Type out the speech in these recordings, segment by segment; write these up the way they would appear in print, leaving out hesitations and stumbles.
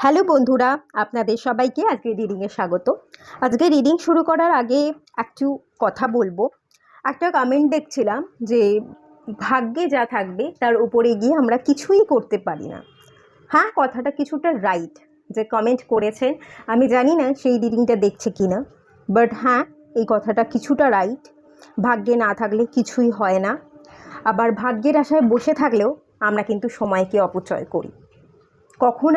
Hello বন্ধুরা, আপনাদের সবাইকে আজকে রিডিংয়ে স্বাগত। আজকে রিডিং শুরু করার আগে একটু কথা বলবো। একটা কমেন্ট দেখছিলাম যে ভাগ্যে যা থাকবে তার উপরে গিয়ে আমরা কিছুই করতে পারি না। হ্যাঁ, কথাটা কিছুটা রাইট। যে কমেন্ট করেছেন, আমি জানি না সেই রিডিংটা দেখছে কি না, বাট হ্যাঁ, এই কথাটা কিছুটা রাইট। ভাগ্যে না থাকলে কিছুই হয় না। আবার ভাগ্যের আশায় বসে থাকলেও আমরা কিন্তু সময়কে অপচয় করি। কখন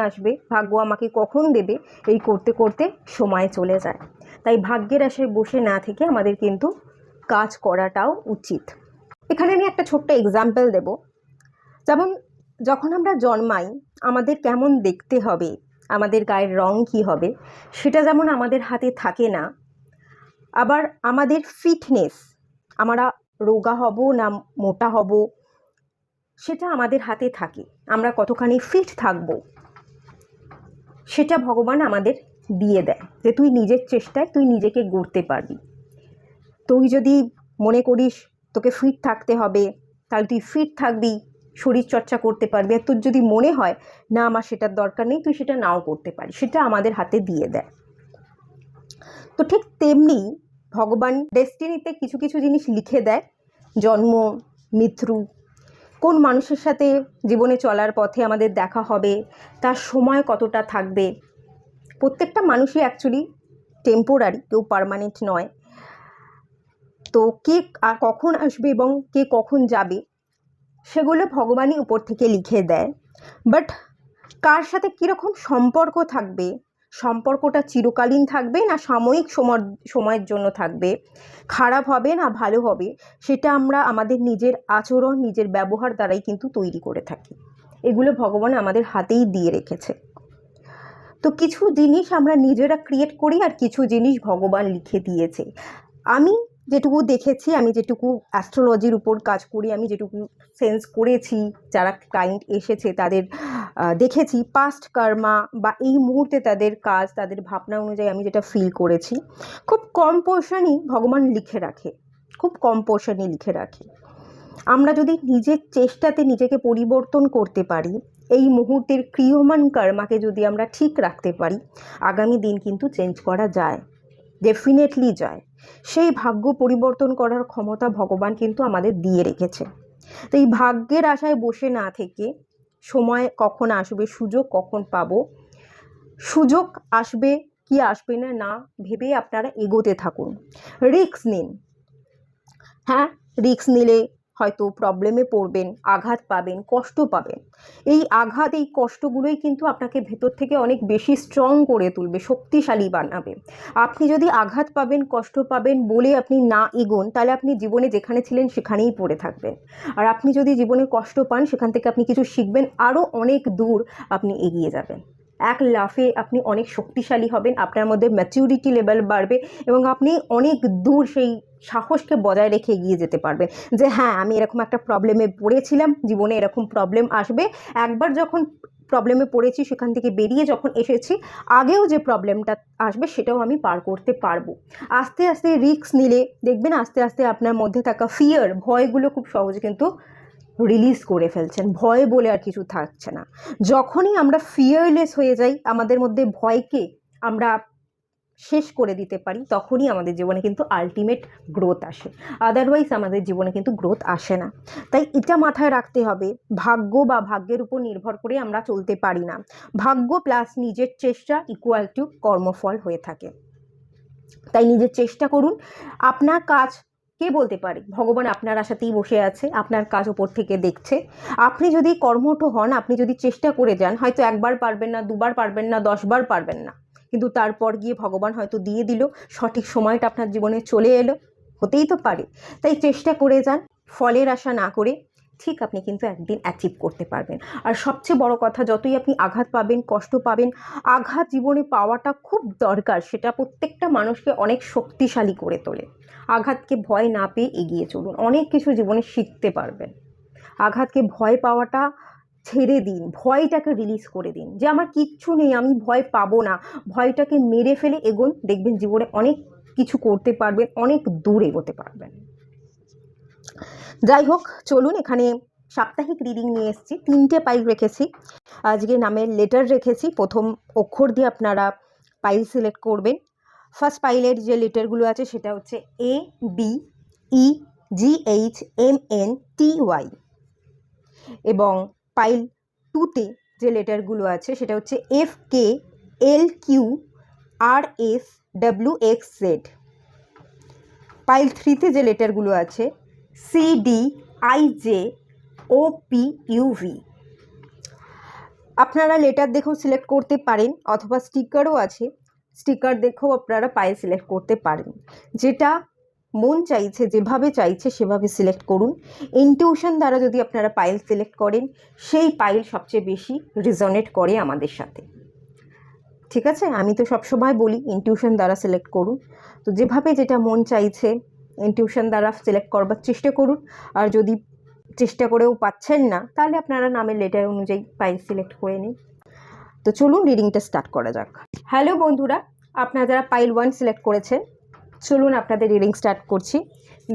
আসবে, ভাগ্য আমাকে কখন দেবে, এই করতে করতে সময় চলে যায়। তাই ভাগ্যের আশায় বসে না থেকে আমাদের কিন্তু কাজ করাটাও উচিত। এখানে আমি একটা ছোট্ট এক্সাম্পল দেব। যেমন যখন আমরা জন্মাই, আমাদের কেমন দেখতে হবে, আমাদের গায়ের রং কী হবে, সেটা যেমন আমাদের হাতে থাকে না। আবার আমাদের ফিটনেস, আমরা রোগা হব না মোটা হব, সেটা আমাদের হাতে থাকে। আমরা কতখানি ফিট থাকবো সেটা ভগবান আমাদের দিয়ে দেয়, যে তুই নিজের চেষ্টায় তুই নিজেকে গড়তে পারবি। তুই যদি মনে করিস তোকে ফিট থাকতে হবে, তাহলে তুই ফিট থাকবি, শরীর চর্চা করতে পারবি। আর তোর যদি মনে হয় না আমার সেটার দরকার নেই, তুই সেটা নাও করতে পারিস, সেটা আমাদের হাতে দিয়ে দেয়। তো ঠিক তেমনি ভগবান ডেস্টিনিতে কিছু কিছু জিনিস লিখে দেয়। জন্ম, মৃত্যু, কোন মানুষের সাথে জীবনে চলার পথে আমাদের দেখা হবে, তার সময় কতটা থাকবে। প্রত্যেকটা মানুষই অ্যাকচুয়ালি টেম্পোরারি, কেউ পার্মানেন্ট নয়। তো কে কখন আসবে এবং কে কখন যাবে সেগুলো ভগবানই উপর থেকে লিখে দেয়। বাট কার সাথে কীরকম সম্পর্ক থাকবে, সম্পর্কটা চিরকালীন থাকবে না সাময়িক সময়ের জন্য থাকবে, খারাপ হবে না ভালো হবে, সেটা আমরা আমাদের নিজের আচরণ, নিজের ব্যবহার দ্বারাই কিন্তু তৈরি করে থাকি। এগুলো ভগবান আমাদের হাতেই দিয়ে রেখেছে। তো কিছু জিনিস আমরা নিজেরা ক্রিয়েট করি, আর কিছু জিনিস ভগবান লিখে দিয়েছে। আমি যেটুকু দেখেছি, আমি যেটুকু অ্যাস্ট্রোলজির উপর কাজ করি, আমি যেটুকু সেন্স করেছি, যারা ক্লায়েন্ট এসেছে তাদের দেখেছি পাস্ট কর্মা বা এই মুহূর্তে তাদের কাজ, তাদের ভাবনা অনুযায়ী আমি যেটা ফিল করেছি, খুব কম পোর্শনই ভগবান লিখে রাখে, খুব কম পোর্শনই লিখে রাখে। আমরা যদি নিজের চেষ্টাতে নিজেকে পরিবর্তন করতে পারি, এই মুহূর্তের ক্রিয়মান কর্মাকে যদি আমরা ঠিক রাখতে পারি, আগামী দিন কিন্তু চেঞ্জ করা যায়, ডেফিনেটলি যায়। সেই ভাগ্য পরিবর্তন করার ক্ষমতা ভগবান কিন্তু আমাদের দিয়ে রেখেছে। তো এই ভাগ্যের আশায় বসে না থেকে, সময় কখন আসবে, সুযোগ কখন পাবো, সুযোগ আসবে কি আসবে না না ভেবে আপনারা এগোতে থাকুন, রিস্ক নিন। হ্যাঁ, রিস্ক নিলে হয়তো প্রবলেমে পড়বেন, আঘাত পাবেন, কষ্ট পাবেন। এই আঘাত, এই কষ্টগুলোই কিন্তু আপনাকে ভেতর থেকে অনেক বেশি স্ট্রং করে তুলবে, শক্তিশালী বানাবে। আপনি যদি আঘাত পাবেন, কষ্ট পাবেন বলে আপনি না এগোন, তাহলে আপনি জীবনে যেখানে ছিলেন সেখানেই পড়ে থাকবেন। আর আপনি যদি জীবনে কষ্ট পান, সেখান থেকে আপনি কিছু শিখবেন, আরও অনেক দূর আপনি এগিয়ে যাবেন। এক লাফে আপনি অনেক শক্তিশালী হবেন, আপনার মধ্যে ম্যাচিউরিটি লেভেল বাড়বে এবং আপনি অনেক দূর সেই সাহসকে বজায় রেখে এগিয়ে যেতে পারবেন। যে হ্যাঁ, আমি এরকম একটা প্রবলেমে পড়েছিলাম, জীবনে এরকম প্রবলেম আসবে, একবার যখন প্রবলেমে পড়েছি সেখান থেকে বেরিয়ে যখন এসেছি, আগেও যে প্রবলেমটা আসবে সেটাও আমি পার করতে পারবো। আস্তে আস্তে রিস্ক নিলে দেখবেন আস্তে আস্তে আপনার মধ্যে থাকা ফিয়ার, ভয়গুলো খুব সহজে কিন্তু রিলিজ করে ফেলছেন। ভয় বলে আর কিছু থাকছে না। যখনই আমরা ফিয়ারলেস হয়ে যাই, আমাদের মধ্যে ভয়কে আমরা শেষ করে দিতে পারি, তখনই আমাদের জীবনে কিন্তু আলটিমেট গ্রোথ আসে। আদারওয়াইজ আমাদের জীবনে কিন্তু গ্রোথ আসে না। তাই এটা মাথায় রাখতে হবে, ভাগ্য বা ভাগ্যের উপর নির্ভর করে আমরা চলতে পারি না। ভাগ্য প্লাস নিজের চেষ্টা ইকুয়াল টু কর্মফল হয়ে থাকে। তাই নিজের চেষ্টা করুন। আপনার কাজ কে বলতে পারে, ভগবান আপনার আশাতেই বসে আছে, আপনার কাজ ওপর থেকে দেখছে। আপনি যদি কর্মঠ হন, আপনি যদি চেষ্টা করে যান, হয়তো একবার পারবেন না, দুবার পারবেন না, 10বার পারবেন না, কিন্তু তারপর গিয়ে ভগবান হয়তো দিয়ে দিল, সঠিক সময়টা আপনার জীবনে চলে এলো, হতেই তো পারে। তাই চেষ্টা করে যান, ফলের আশা না করে, ঠিক আপনি কিন্তু একদিন অ্যাচিভ করতে পারবেন। আর সবচেয়ে বড় কথা, যতই আপনি আঘাত পাবেন, কষ্ট পাবেন, আঘাত জীবনে পাওয়াটা খুব দরকার, সেটা প্রত্যেকটা মানুষকে অনেক শক্তিশালী করে তোলে। আঘাতকে ভয় না পেয়ে এগিয়ে চলুন, অনেক কিছু জীবনে শিখতে পারবেন। আঘাতকে ভয় পাওয়াটা ছেড়ে দিন, ভয়টাকে রিলিজ করে দিন, যে আমার কিচ্ছু নেই, আমি ভয় পাবো না, ভয়টাকে মেরে ফেলে এগোন, দেখবেন জীবনে অনেক কিছু করতে পারবেন, অনেক দূর এগোতে পারবেন। যাই হোক, চলুন, এখানে সাপ্তাহিক রিডিং নিয়ে এসেছি। 3টে পাইল রেখেছি, আজকে নামের লেটার রেখেছি। প্রথম অক্ষর দিয়ে আপনারা পাইল সিলেক্ট করবেন। ফার্স্ট পাইলের যে লেটারগুলো আছে সেটা হচ্ছে A B E G H M N T Y, এবং পাইল 2তে যে লেটারগুলো আছে সেটা হচ্ছে F K L Q R S W X Z। Pile 3তে যে লেটারগুলো আছে C D I J O P U V। আপনারা লেটার দেখেও সিলেক্ট করতে পারেন, অথবা স্টিকারও আছে, স্টিকার দেখেও আপনারা পাইল সিলেক্ট করতে পারেন। যেটা মন চাইছে, যেভাবে চাইছে সেভাবে সিলেক্ট করুন। ইনটিউশন দ্বারা যদি আপনারা পাইল সিলেক্ট করেন, সেই পাইল সবচেয়ে বেশি রিজনেট করে আমাদের সাথে। ঠিক আছে, আমি তো সবসময় বলি ইনটিউশন দ্বারা সিলেক্ট করুন। তো যেভাবে যেটা মন চাইছে ইনটিউশন দ্বারা সিলেক্ট করবার চেষ্টা করুন। আর যদি চেষ্টা করেও পাচ্ছেন না, তাহলে আপনারা নামের লেটার অনুযায়ী পাইল সিলেক্ট করে নিন। তো চলুন রিডিংটা স্টার্ট করা যাক। হ্যালো বন্ধুরা, আপনারা যারা পাইল 1 সিলেক্ট করেছেন, চলুন আপনাদের রিডিং স্টার্ট করছি।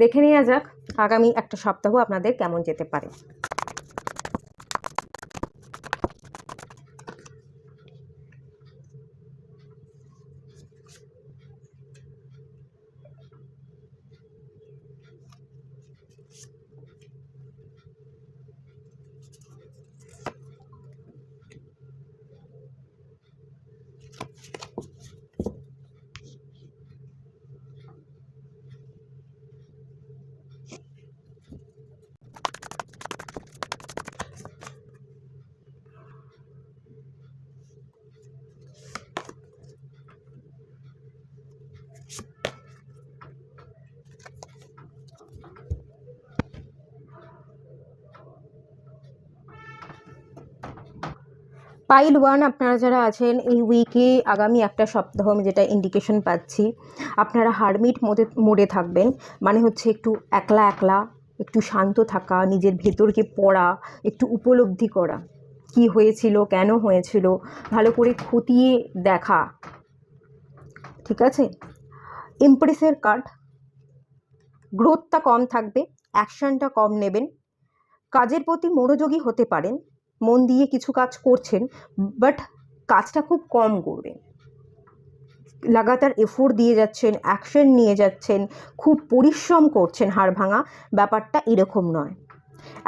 দেখে নেওয়া যাক আগামী একটা সপ্তাহ আপনাদের কেমন যেতে পারে। পাইল 1 আপনারা যারা আছেন, এই উইকে আগামী একটা সপ্তাহ আমি যেটা ইন্ডিকেশন পাচ্ছি, আপনারা হারমিট মোডে থাকবেন। মানে হচ্ছে একটু একলা একলা, একটু শান্ত থাকা, নিজের ভেতরকে পড়া, একটু উপলব্ধি করা, কি হয়েছিল, কেন হয়েছিল, ভালো করে খতিয়ে দেখা। ঠিক আছে, ইমপ্রেসের কার্ড। গ্রোথটা কম থাকবে, অ্যাকশনটা কম নেবেন, কাজের প্রতি মনোযোগী হতে পারেন, মন দিয়ে কিছু কাজ করছেন, বাট কাজটা খুব কম করবেন। লাগাতার এফোর্ট দিয়ে যাচ্ছেন, অ্যাকশন নিয়ে যাচ্ছেন, খুব পরিশ্রম করছেন, হাড় ভাঙা ব্যাপারটা এরকম নয়।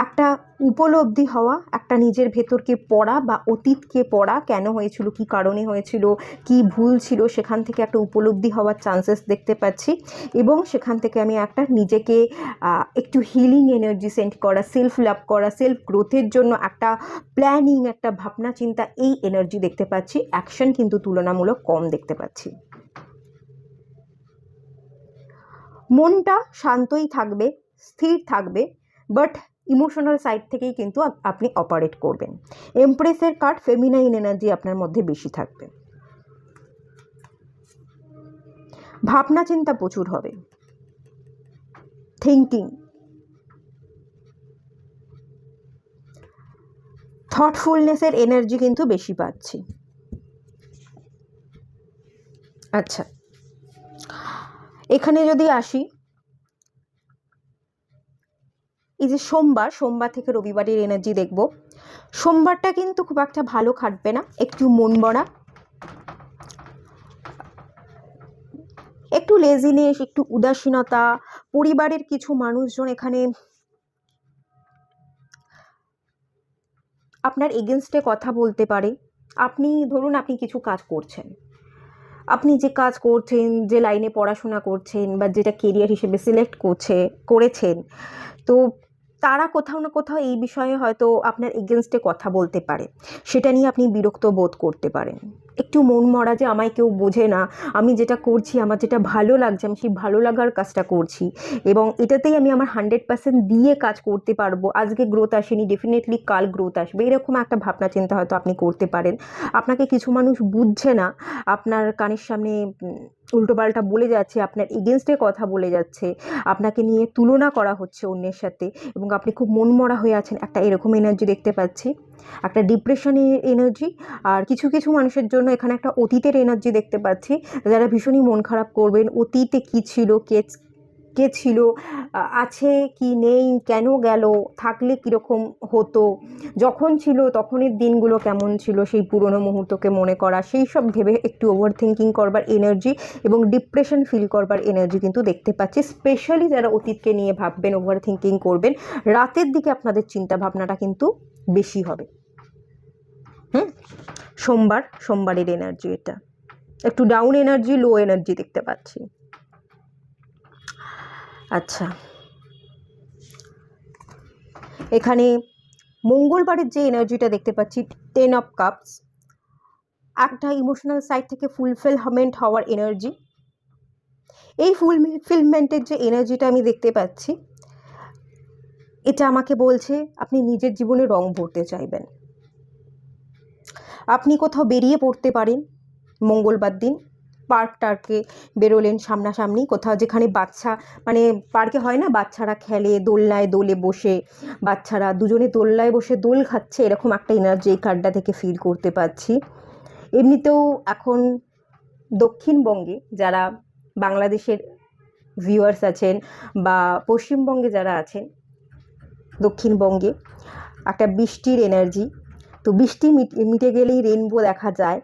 একটা উপলব্ধি হওয়া, একটা নিজের ভেতরকে পড়া বা অতীতকে পড়া, কেন হয়েছিল, কি কারণে হয়েছিল, কি ভুল ছিল, সেখান থেকে একটা উপলব্ধি হওয়ার চান্সেস দেখতে পাচ্ছি। এবং সেখান থেকে আমি একটা নিজেকে একটু হিলিং এনার্জি সেন্ড করা, সেলফ লাভ করা, সেলফ গ্রোথের জন্য একটা প্ল্যানিং, একটা ভাবনা চিন্তা, এই এনার্জি দেখতে পাচ্ছি। অ্যাকশন কিন্তু তুলনামূলক কম দেখতে পাচ্ছি। মনটা শান্তই থাকবে, স্থির থাকবে, বাট ইমোশনাল সাইড থেকেই কিন্তু আপনি অপারেট করবেন। এমপ্রেসের কার্ড, ফেমিনাইন এনার্জি আপনার মধ্যে বেশি থাকবে। ভাবনা চিন্তা প্রচুর হবে, থিঙ্কিং, থটফুলনেসের এনার্জি কিন্তু বেশি পাচ্ছি। আচ্ছা, এখানে যদি আসি, এই যে সোমবার থেকে রবিবারের এনার্জি দেখব। সোমবারটা কিন্তু খুব একটা ভালো খাটবে না, একটু মন মরা, একটু লেজিনেস, একটু উদাসীনতা। পরিবারের কিছু মানুষজন এখানে আপনার এগেনস্টে কথা বলতে পারে। আপনি ধরুন আপনি কিছু কাজ করছেন, আপনি যে কাজ করছেন, যে লাইনে পড়াশোনা করছেন, বা যেটা কেরিয়ার হিসেবে সিলেক্ট করেছেন, তো তারা কোথাও না কোথাও এই বিষয়ে হয়তো আপনার এগেনস্টে কথা বলতে পারে। সেটা নিয়ে আপনি বিরক্ত বোধ করতে পারেন, একটু মন মরা, যে আমায় কেউ বোঝে না, আমি যেটা করছি, আমার যেটা ভালো লাগছে, আমি সেই ভালো লাগার কাজটা করছি এবং এটাতেই আমি আমার 100% দিয়ে কাজ করতে পারবো। আজকে গ্রোথ আসেনি, ডেফিনেটলি কাল গ্রোথ আসবে, এরকম একটা ভাবনা চিন্তা হয়তো আপনি করতে পারেন। আপনাকে কিছু মানুষ বুঝছে না, আপনার কানের সামনে উল্টোপাল্টা বলে যাচ্ছে, আপনার এগেনস্টে কথা বলে যাচ্ছে, আপনাকে নিয়ে তুলনা করা হচ্ছে অন্যের সাথে, এবং আপনি খুব মনমরা হয়ে আছেন, একটা এরকম এনার্জি দেখতে পাচ্ছি, একটা ডিপ্রেশনের এনার্জি। আর কিছু কিছু মানুষের জন্য এখানে একটা অতীতের এনার্জি দেখতে পাচ্ছি, যারা ভীষণই মন খারাপ করবেন, অতীতে কী ছিল, কে ছিল, আছে কি নেই, কেন গেল, থাকলে কীরকম হতো, যখন ছিল তখনের দিনগুলো কেমন ছিল, সেই পুরনো মুহূর্তকে মনে করা, সেই সব ভেবে একটু ওভার থিঙ্কিং করবার এনার্জি এবং ডিপ্রেশন ফিল করবার এনার্জি কিন্তু দেখতে পাচ্ছি। স্পেশালি যারা অতীতকে নিয়ে ভাববেন, ওভার থিঙ্কিং করবেন, রাতের দিকে আপনাদের চিন্তা ভাবনাটা কিন্তু বেশি হবে। সোমবারের এনার্জি এটা একটু ডাউন এনার্জি, লো এনার্জি দেখতে পাচ্ছি। আচ্ছা, এখানে মঙ্গলবারের যে এনার্জিটা দেখতে পাচ্ছি, 10 অফ কাপস, একটা ইমোশনাল সাইড থেকে ফুলফিলমেন্ট হওয়ার এনার্জি। এই ফুলফিলমেন্টের যে এনার্জিটা আমি দেখতে পাচ্ছি, এটা আমাকে বলছে আপনি নিজের জীবনে রং ভরতে চাইবেন। আপনি কোথাও বেরিয়ে পড়তে পারেন মঙ্গলবার দিন, পার্কে বেরোলেন সামনাসামনি কোথাও, যেখানে বাচ্চা, মানে পার্কে হয় না বাচ্চারা খেলে, দোলে বসে বাচ্চারা দুজনে দোলনায় বসে দোল খাচ্ছে, এরকম একটা এনার্জি এই কার্ডটা থেকে ফিল করতে পারছি। এমনিতেও এখন দক্ষিণবঙ্গে যারা বাংলাদেশের ভিউয়ার্স আছেন বা পশ্চিমবঙ্গে যারা আছেন, দক্ষিণবঙ্গে একটা বৃষ্টির এনার্জি, তো বৃষ্টি মিটে গেলেই রেনবো দেখা যায়,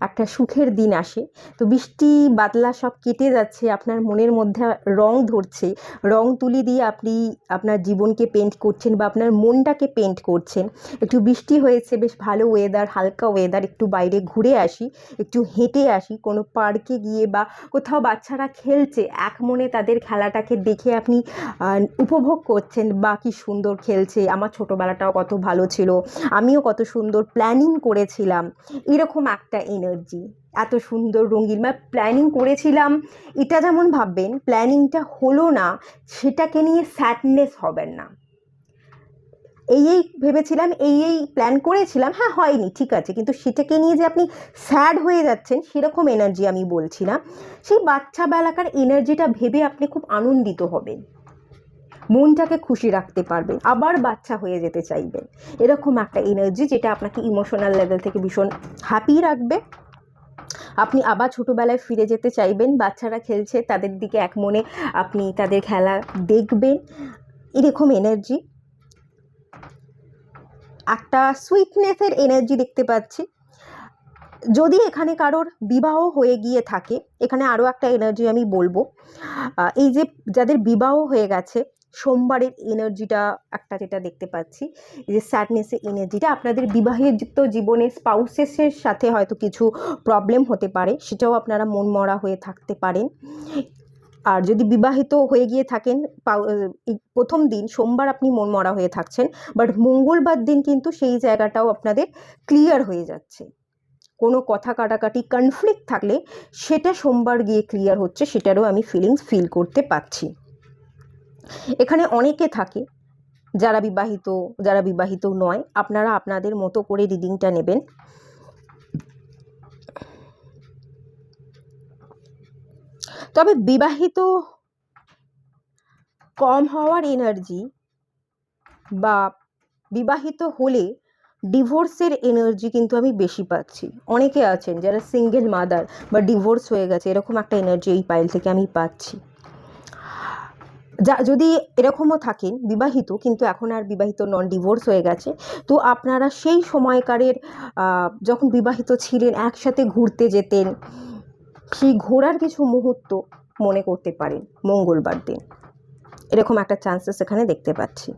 একটা সুখের দিন আসে। তো বৃষ্টি বাদলা সব কেটে যাচ্ছে, আপনার মনের মধ্যে রং ধরছে, রং তুলি দিয়ে আপনি আপনার জীবনকে পেন্ট করছেন বা আপনার মনটাকে পেন্ট করছেন। একটু বৃষ্টি হয়েছে, বেশ ভালো ওয়েদার, হালকা ওয়েদার, একটু বাইরে ঘুরে আসি, একটু হেঁটে আসি, কোনো পার্কে গিয়ে বা কোথাও বাচ্চারা খেলছে, এক মনে তাদের খেলাটাকে দেখে আপনি উপভোগ করছেন, বা কি সুন্দর খেলছে, আমার ছোটোবেলাটাও কত ভালো ছিল, আমিও কত সুন্দর প্ল্যানিং করেছিলাম, এরকম একটা এনার্জি। এত সুন্দর রঙিন, মানে প্ল্যানিং করেছিলাম, এটা যেমন ভাববেন প্ল্যানিংটা হলো না, সেটাকে নিয়ে স্যাডনেস হবেন না। এই ভেবেছিলাম, এই প্ল্যান করেছিলাম, হ্যাঁ হয়নি ঠিক আছে, কিন্তু সেটাকে নিয়ে যে আপনি স্যাড হয়ে যাচ্ছেন সেরকম এনার্জি আমি বলছি না। সেই বাচ্চাবেলাকার এনার্জিটা ভেবে আপনি খুব আনন্দিত হবেন, মনটাকে খুশি রাখতে পারবেন, আবার বাচ্চা হয়ে যেতে চাইবেন, এরকম একটা এনার্জি যেটা আপনাকে ইমোশনাল লেভেল থেকে ভীষণ হ্যাপি রাখবে। আপনি আবার ছোটোবেলায় ফিরে যেতে চাইবেন, বাচ্চারা খেলছে তাদের দিকে এক মনে আপনি তাদের খেলা দেখবেন, এরকম এনার্জি। একটা সুইটনেসের এনার্জি দেখতে পাচ্ছি। যদি এখানে কারোর বিবাহ হয়ে গিয়ে থাকে, এখানে আরও একটা এনার্জি আমি বলবো, এই যে যাদের বিবাহ হয়ে গেছে, সোমবারের এনার্জিটা একটা যেটা দেখতে পাচ্ছি, এই যে স্যাডনেসের এনার্জিটা, আপনাদের বিবাহিত জীবনে স্পাউসেসের সাথে হয়তো কিছু প্রবলেম হতে পারে, সেটাও আপনারা মন মরা হয়ে থাকতে পারেন। আর যদি বিবাহিত হয়ে গিয়ে থাকেন, প্রথম দিন সোমবার আপনি মন মরা হয়ে থাকছেন, বাট মঙ্গলবার দিন কিন্তু সেই জায়গাটাও আপনাদের ক্লিয়ার হয়ে যাচ্ছে। কোনো কথা কাটাকাটি কনফ্লিক্ট থাকলে সেটা সোমবার গিয়ে ক্লিয়ার হচ্ছে, সেটারও আমি ফিলিংস ফিল করতে পারছি। এখানে অনেকে থাকে যারা বিবাহিত নয়, আপনারা আপনাদের মতো করে রিডিংটা নেবেন। তবে বিবাহিত কম হওয়ার এনার্জি বা বিবাহিত হলে ডিভোর্সের এনার্জি কিন্তু আমি বেশি পাচ্ছি। অনেকে আছেন যারা সিঙ্গেল মাদার বা ডিভোর্স হয়ে গেছে, এরকম একটা এনার্জি এই পাইল থেকে আমি পাচ্ছি। যদি এরকমও থাকেন বিবাহিত কিন্তু এখন আর বিবাহিত নন, ডিভোর্স হয়ে গেছে, তো আপনারা সেই সময়কারের যখন বিবাহিত ছিলেন একসাথে ঘুরতে যেতেন, সেই ঘোরার কিছু মুহূর্ত মনে করতে পারেন মঙ্গলবার দিন, এরকম একটা চান্সেস এখানে দেখতে পাচ্ছি।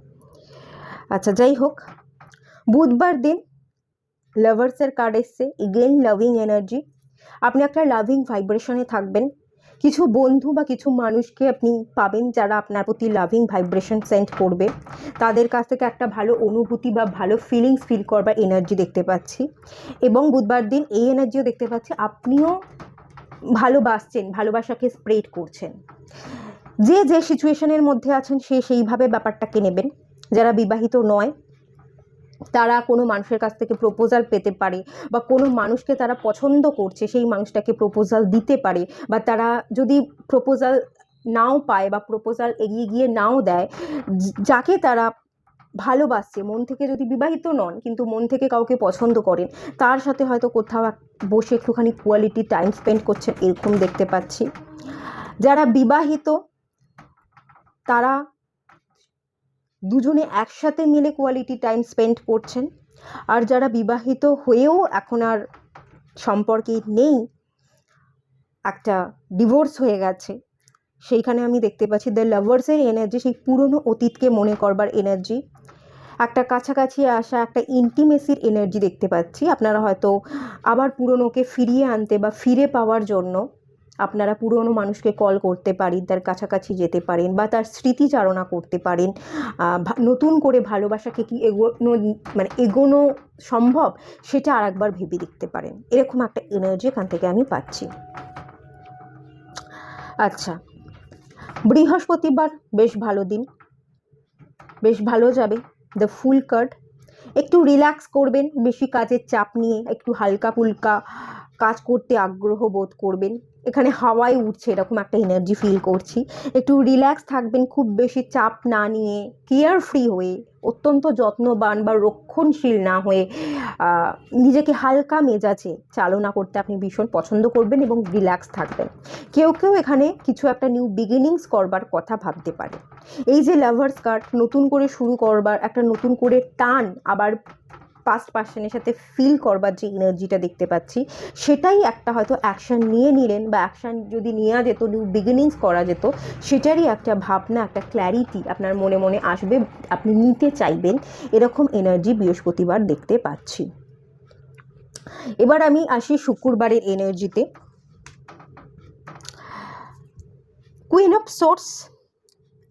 আচ্ছা, যাই হোক, বুধবার দিন লাভার্সের কার্ড এসছে, এগেন লাভিং এনার্জি। আপনি একটা লাভিং ভাইব্রেশনে থাকবেন, কিছু বন্ধু বা কিছু মানুষকে আপনি পাবেন যারা আপনার প্রতি লাভিং ভাইব্রেশন সেন্ড করবে, তাদের কাছ থেকে একটা ভালো অনুভূতি বা ভালো ফিলিংস ফিল করবার এনার্জি দেখতে পাচ্ছি। এবং বুধবার দিন এই এনার্জিও দেখতে পাচ্ছি আপনিও ভালোবাসছেন, ভালোবাসাকে স্প্রেড করছেন। যে সিচুয়েশনের মধ্যে আছেন সেইভাবে ব্যাপারটাকে নেবেন। যারা বিবাহিত নয় তারা কোনো মানুষের কাছ থেকে প্রপোজাল পেতে পারে, বা কোনো মানুষকে তারা পছন্দ করছে সেই মানুষটাকে প্রপোজাল দিতে পারে, বা তারা যদি প্রপোজাল নাও পায় বা প্রপোজাল এগিয়ে গিয়ে নাও দেয়, যাকে তারা ভালোবাসছে মন থেকে, যদি বিবাহিত নন কিন্তু মন থেকে কাউকে পছন্দ করেন, তার সাথে হয়তো কোথাও বসে একটুখানি কোয়ালিটি টাইম স্পেন্ড করছেন, এরকম দেখতে পাচ্ছি। যারা বিবাহিত তারা দুজনে একসাথে মিলে কোয়ালিটি টাইম স্পেন্ড করছেন। আর যারা বিবাহিত হয়েও এখন আর সম্পর্কে নেই, একটা ডিভোর্স হয়ে গেছে, সেইখানে আমি দেখতে পাচ্ছি দ্য লাভার্সের এনার্জি, সেই পুরনো অতীতকে মনে করবার এনার্জি, একটা কাছাকাছি আসা, একটা ইন্টিমেসির এনার্জি দেখতে পাচ্ছি। আপনারা হয়তো আবার পুরনোকে ফিরিয়ে আনতে বা ফিরে পাওয়ার জন্য আপনারা পুরনো মানুষকে কল করতে পারেন, তার কাছাকাছি যেতে পারেন বা তার স্মৃতিচারণা করতে পারেন। নতুন করে ভালোবাসাকে কি এগোনো সম্ভব, সেটা আর একবার ভেবে দেখতে পারেন। এরকম একটা এনার্জি এখান থেকে আমি পাচ্ছি। আচ্ছা, বৃহস্পতিবার বেশ ভালো দিন, বেশ ভালো যাবে। দ্য ফুল কার্ড, একটু রিল্যাক্স করবেন, বেশি কাজের চাপ নিয়ে একটু হালকা ফুলকা কাজ করতে আগ্রহ বোধ করবেন। এখানে হাওয়ায় উঠছে এরকম একটা এনার্জি ফিল করছি। একটু রিল্যাক্স থাকবেন, খুব বেশি চাপ না নিয়ে, কেয়ার ফ্রি হয়ে, অত্যন্ত যত্নবান বা রক্ষণশীল না হয়ে নিজেকে হালকা মেজাজে চালনা করতে আপনি ভীষণ পছন্দ করবেন এবং রিল্যাক্স থাকবেন। কেউ কেউ এখানে কিছু একটা নিউ বিগিনিংস করবার কথা ভাবতে পারে। এই যে লাভার্স কার্ড, নতুন করে শুরু করবার, একটা নতুন করে টান, আবার পাস্ট পার্সনের সাথে ফিল করবার যে এনার্জিটা দেখতে পাচ্ছি, সেটাই একটা হয়তো অ্যাকশান নিয়ে নিলেন, বা অ্যাকশান যদি নেওয়া যেত, নিউ বিগিনিংস করা যেত, সেটারই একটা ভাবনা, একটা ক্ল্যারিটি আপনার মনে মনে আসবে, আপনি নিতে চাইবেন। এরকম এনার্জি বৃহস্পতিবার দেখতে পাচ্ছি। এবার আমি আসি শুক্রবারের এনার্জিতে। কুইন অফ সোর্স,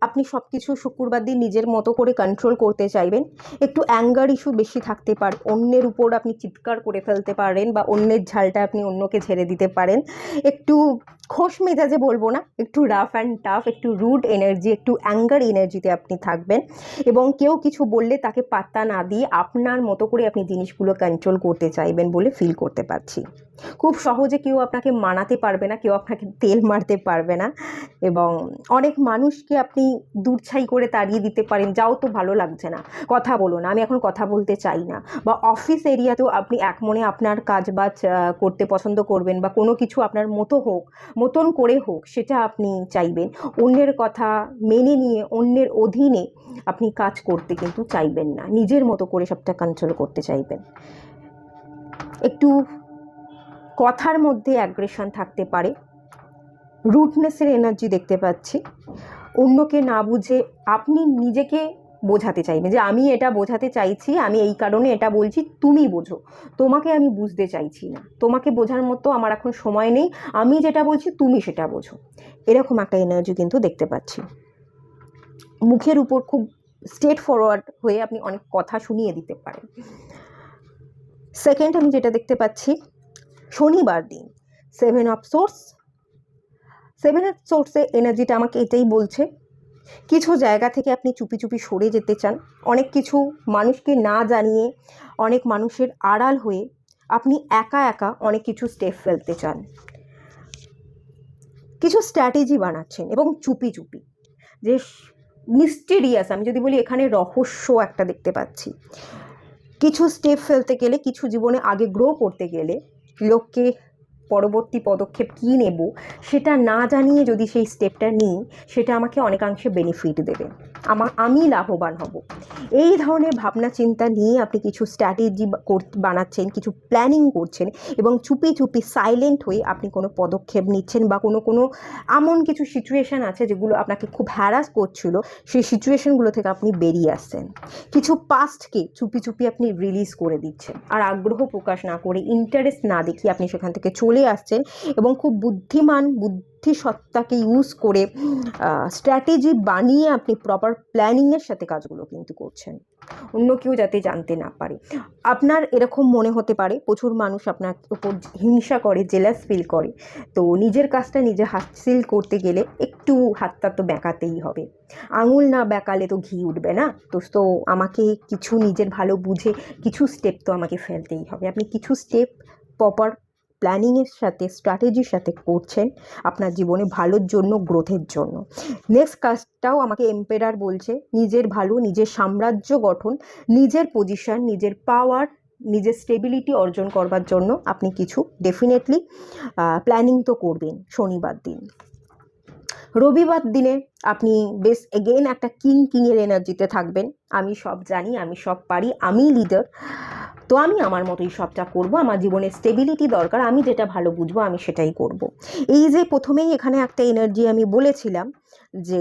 আপনি সব কিছু শুক্রবার দিন নিজের মতো করে কন্ট্রোল করতে চাইবেন। একটু অ্যাঙ্গার ইস্যু বেশি থাকতে পারে, অন্যের উপর আপনি চিৎকার করে ফেলতে পারেন বা অন্যের ঝালটা আপনি অন্যকে ঝেড়ে দিতে পারেন। একটু খোশ মেজাজে বলবো না, একটু রাফ অ্যান্ড টাফ, একটু রুড এনার্জি, একটু অ্যাঙ্গার এনার্জিতে আপনি থাকবেন। এবং কেউ কিছু বললে তাকে পাত্তা না দিয়ে আপনার মতো করে আপনি জিনিসগুলো কন্ট্রোল করতে চাইবেন বলে ফিল করতে পারছি। খুব সহজে কেউ আপনাকে মানাতে পারবে না, কেউ আপনাকে তেল মারতে পারবে না, এবং অনেক মানুষকে আপনি দূরছাই করে তাড়িয়ে দিতে পারেন, যাও তো ভালো লাগছে না, কথা বলো না, আমি এখন কথা বলতে চাই না। বা অফিস এরিয়াতেও আপনি এক মনে আপনার কাজবাজ করতে পছন্দ করবেন, বা কোনো কিছু আপনার মতন করে হোক সেটা আপনি চাইবেন। অন্যের কথা মেনে নিয়ে অন্যের অধীনে আপনি কাজ করতে কিন্তু চাইবেন না, নিজের মতো করে সবটা কন্ট্রোল করতে চাইবেন। একটু কথার মধ্যে অ্যাগ্রেশন থাকতে পারে, রুডনেসের এনার্জি দেখতে পাচ্ছি। অন্যকে না বুঝে আপনি নিজেকে বোঝাতে চাইবেন যে আমি এটা বোঝাতে চাইছি, আমি এই কারণে এটা বলছি, তুমি বোঝো, তোমাকে আমি বুঝতে চাইছি না, তোমাকে বোঝার মতো আমার এখন সময় নেই, আমি যেটা বলছি তুমি সেটা বোঝো। এরকম একটা এনার্জি কিন্তু দেখতে পাচ্ছি। মুখের উপর খুব স্ট্রেট ফরওয়ার্ড হয়ে আপনি অনেক কথা শুনিয়ে দিতে পারেন। সেকেন্ড, আমি যেটা দেখতে পাচ্ছি, শনিবার দিন সেভেন অফ সোর্সে এনার্জিটা আমাকে এটাই বলছে, কিছু জায়গা থেকে আপনি চুপি চুপি সরে যেতে চান। অনেক কিছু মানুষকে না জানিয়ে, অনেক মানুষের আড়াল হয়ে আপনি একা একা অনেক কিছু স্টেপ ফেলতে চান, কিছু স্ট্র্যাটেজি বানাচ্ছেন এবং চুপি চুপি, যে মিস্টিরিয়াস, আমি যদি বলি এখানে রহস্য একটা দেখতে পাচ্ছি। কিছু স্টেপ ফেলতে গেলে, কিছু জীবনে আগে গ্রো করতে গেলে, লোককে পরবর্তী পদক্ষেপ কী নেব সেটা না জানিয়ে যদি সেই স্টেপটা নিই, সেটা আমাকে অনেকাংশে বেনিফিট দেবে, আমি লাভবান হব। এই ধরনের ভাবনা চিন্তা নিয়ে আপনি কিছু স্ট্র্যাটেজি বানাচ্ছেন, কিছু প্ল্যানিং করছেন, এবং চুপি চুপি সাইলেন্ট হয়ে আপনি কোনো পদক্ষেপ নিচ্ছেন, বা কোনো এমন কিছু সিচুয়েশান আছে যেগুলো আপনাকে খুব হ্যারাস করছিল, সেই সিচুয়েশানগুলো থেকে আপনি বেরিয়ে আসছেন। কিছু পাস্টকে চুপি চুপি আপনি রিলিজ করে দিচ্ছেন, আর আগ্রহ প্রকাশ না করে, ইন্টারেস্ট না দেখিয়ে আপনি সেখান থেকে চলে আসছেন, এবং খুব বুদ্ধিসত্তাকে ইউজ করে স্ট্র্যাটেজি বানিয়ে আপনি প্রপার প্ল্যানিংয়ের সাথে কাজগুলো কিন্তু করছেন, অন্য কেউ যাতে জানতে না পারে। আপনার এরকম মনে হতে পারে প্রচুর মানুষ আপনার উপর হিংসা করে, জেলাস ফিল করে, তো নিজের কাজটা নিজে হাসিল করতে গেলে একটু হাতটা তো বেঁকাতেই হবে, আঙুল না বেঁকালে তো ঘি উঠবে না। তো আমাকে কিছু নিজের ভালো বুঝে কিছু স্টেপ তো আমাকে ফেলতেই হবে। আপনি কিছু স্টেপ প্রপার প্ল্যানিংয়ের সাথে, স্ট্র্যাটেজির সাথে করছেন আপনার জীবনে ভালোর জন্য, গ্রোথের জন্য। নেক্সট কাজটাও আমাকে এম্পেরার বলছে, নিজের ভালো, নিজের সাম্রাজ্য গঠন, নিজের পজিশন, নিজের পাওয়ার, নিজের স্টেবিলিটি অর্জন করবার জন্য আপনি কিছু ডেফিনেটলি প্ল্যানিং তো করবেন শনিবার দিন। রবিবার দিনে আপনি বেশ এগেইন একটা কিংয়ের এনার্জিতে থাকবেন। আমি সব জানি, আমি সব পারি, আমি লিডার, তো আমি আমার মতোই সবটা করব, আমার জীবনে স্টেবিলিটি দরকার, আমি যেটা ভালো বুঝবো আমি সেটাই করব। এই যে প্রথমেই এখানে একটা এনার্জি আমি বলেছিলাম যে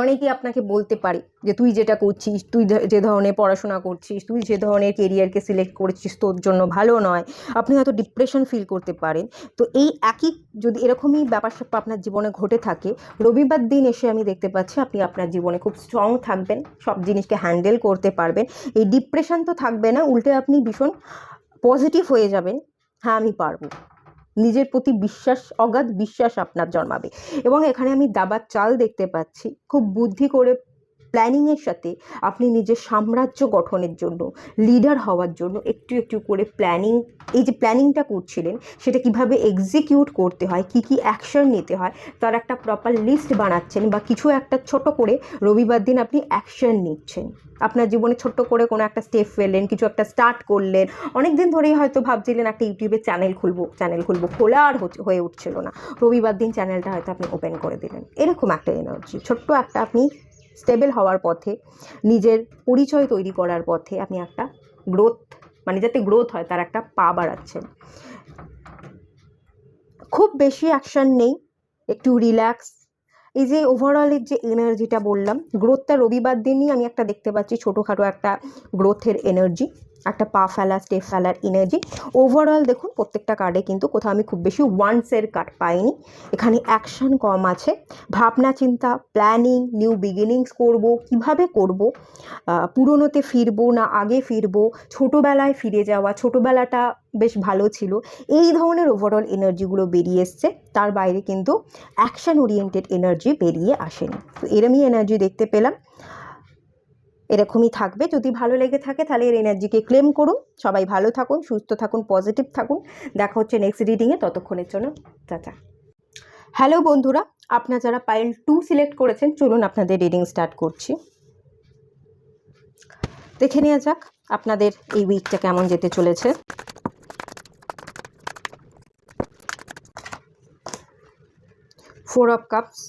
অনেকেই আপনাকে বলতে পারে যে তুই যেটা করছিস, তুই যে ধরনের পড়াশোনা করছিস, তুই যে ধরনের কেরিয়ারকে সিলেক্ট করেছিস তোর জন্য ভালো নয়, আপনি হয়তো ডিপ্রেশন ফিল করতে পারেন। তো এই একই যদি এরকমই ব্যাপার স্যাপার আপনার জীবনে ঘটে থাকে, রবিবার দিন এসে আমি দেখতে পাচ্ছি আপনি আপনার জীবনে খুব স্ট্রং থাকবেন, সব জিনিসকে হ্যান্ডেল করতে পারবেন। এই ডিপ্রেশন তো থাকবে না, উল্টে আপনি ভীষণ পজিটিভ হয়ে যাবেন। হ্যাঁ, আমি পারবো, নিজের প্রতি বিশ্বাস, অগাধ বিশ্বাস আপনার জন্মাবে। এবং এখানে আমি দাবার চাল দেখতে পাচ্ছি, খুব বুদ্ধি করে প্ল্যানিংয়ের সাথে আপনি নিজের সাম্রাজ্য গঠনের জন্য, লিডার হওয়ার জন্য একটু একটু করে প্ল্যানিং, এই যে প্ল্যানিংটা করছিলেন সেটা কিভাবে এক্সিকিউট করতে হয়, কি কি অ্যাকশন নিতে হয় তার একটা প্রপার লিস্ট বানাচ্ছেন, বা কিছু একটা ছোট করে রবিবার দিন আপনি অ্যাকশন নিচ্ছেন। আপনার জীবনে ছোট্ট করে কোনো একটা স্টেপ ফেললেন, কিছু একটা স্টার্ট করলেন, অনেক দিন ধরেই হয়তো ভাবছিলেন একটা ইউটিউবে চ্যানেল খুলবো, খোলা আর হয়ে উঠছিল না, রবিবার দিন চ্যানেলটা হয়তো আপনি ওপেন করে দিলেন। এরকম একটা এনার্জি, ছোট্ট একটা আপনি স্টেবল হওয়ার পথে, নিজের পরিচয় তৈরি করার পথে আপনি একটা গ্রোথ, মানে যাতে গ্রোথ হয় তার একটা পা বাড়াচ্ছেন। খুব বেশি অ্যাকশন নেই, একটু রিল্যাক্স। এই যে ওভারঅলের যে এনার্জিটা বললাম, গ্রোথটা রবিবার দিনই আমি একটা দেখতে পাচ্ছি, ছোটোখাটো একটা গ্রোথের এনার্জি, একটা পা ফেলা, স্টেপ ফেলার এনার্জি। ওভারঅল দেখুন প্রত্যেকটা কার্ডে কিন্তু কোথাও আমি খুব বেশি ওয়ান্সের কার্ড পাইনি, এখানে অ্যাকশন কম আছে, ভাবনা চিন্তা, প্ল্যানিং, নিউ বিগিনিংস করব, কিভাবে করব, পুরনোতে ফিরবো না আগে ফিরবো, ছোটোবেলায় ফিরে যাওয়া, ছোটোবেলাটা বেশ ভালো ছিল, এই ধরনের ওভারঅল এনার্জিগুলো বেরিয়ে এসছে। তার বাইরে কিন্তু অ্যাকশন ওরিয়েন্টেড এনার্জি বেরিয়ে আসেনি। তো এরমই এনার্জি দেখতে পেলাম, এরকমই থাকবে। যদি ভালো লেগে থাকে তাহলে এর এনার্জিকে ক্লেম করুন। সবাই ভালো থাকুন, সুস্থ থাকুন, পজিটিভ থাকুন। দেখা হচ্ছে নেক্সট রিডিংয়ে, ততক্ষণের জন্য টাটা। হ্যালো বন্ধুরা, আপনারা যারা পাইল 2 সিলেক্ট করেছেন, চলুন আপনাদের রিডিং স্টার্ট করছি। দেখে নেওয়া যাক আপনাদের এই উইকটা কেমন যেতে চলেছে। Four of Cups,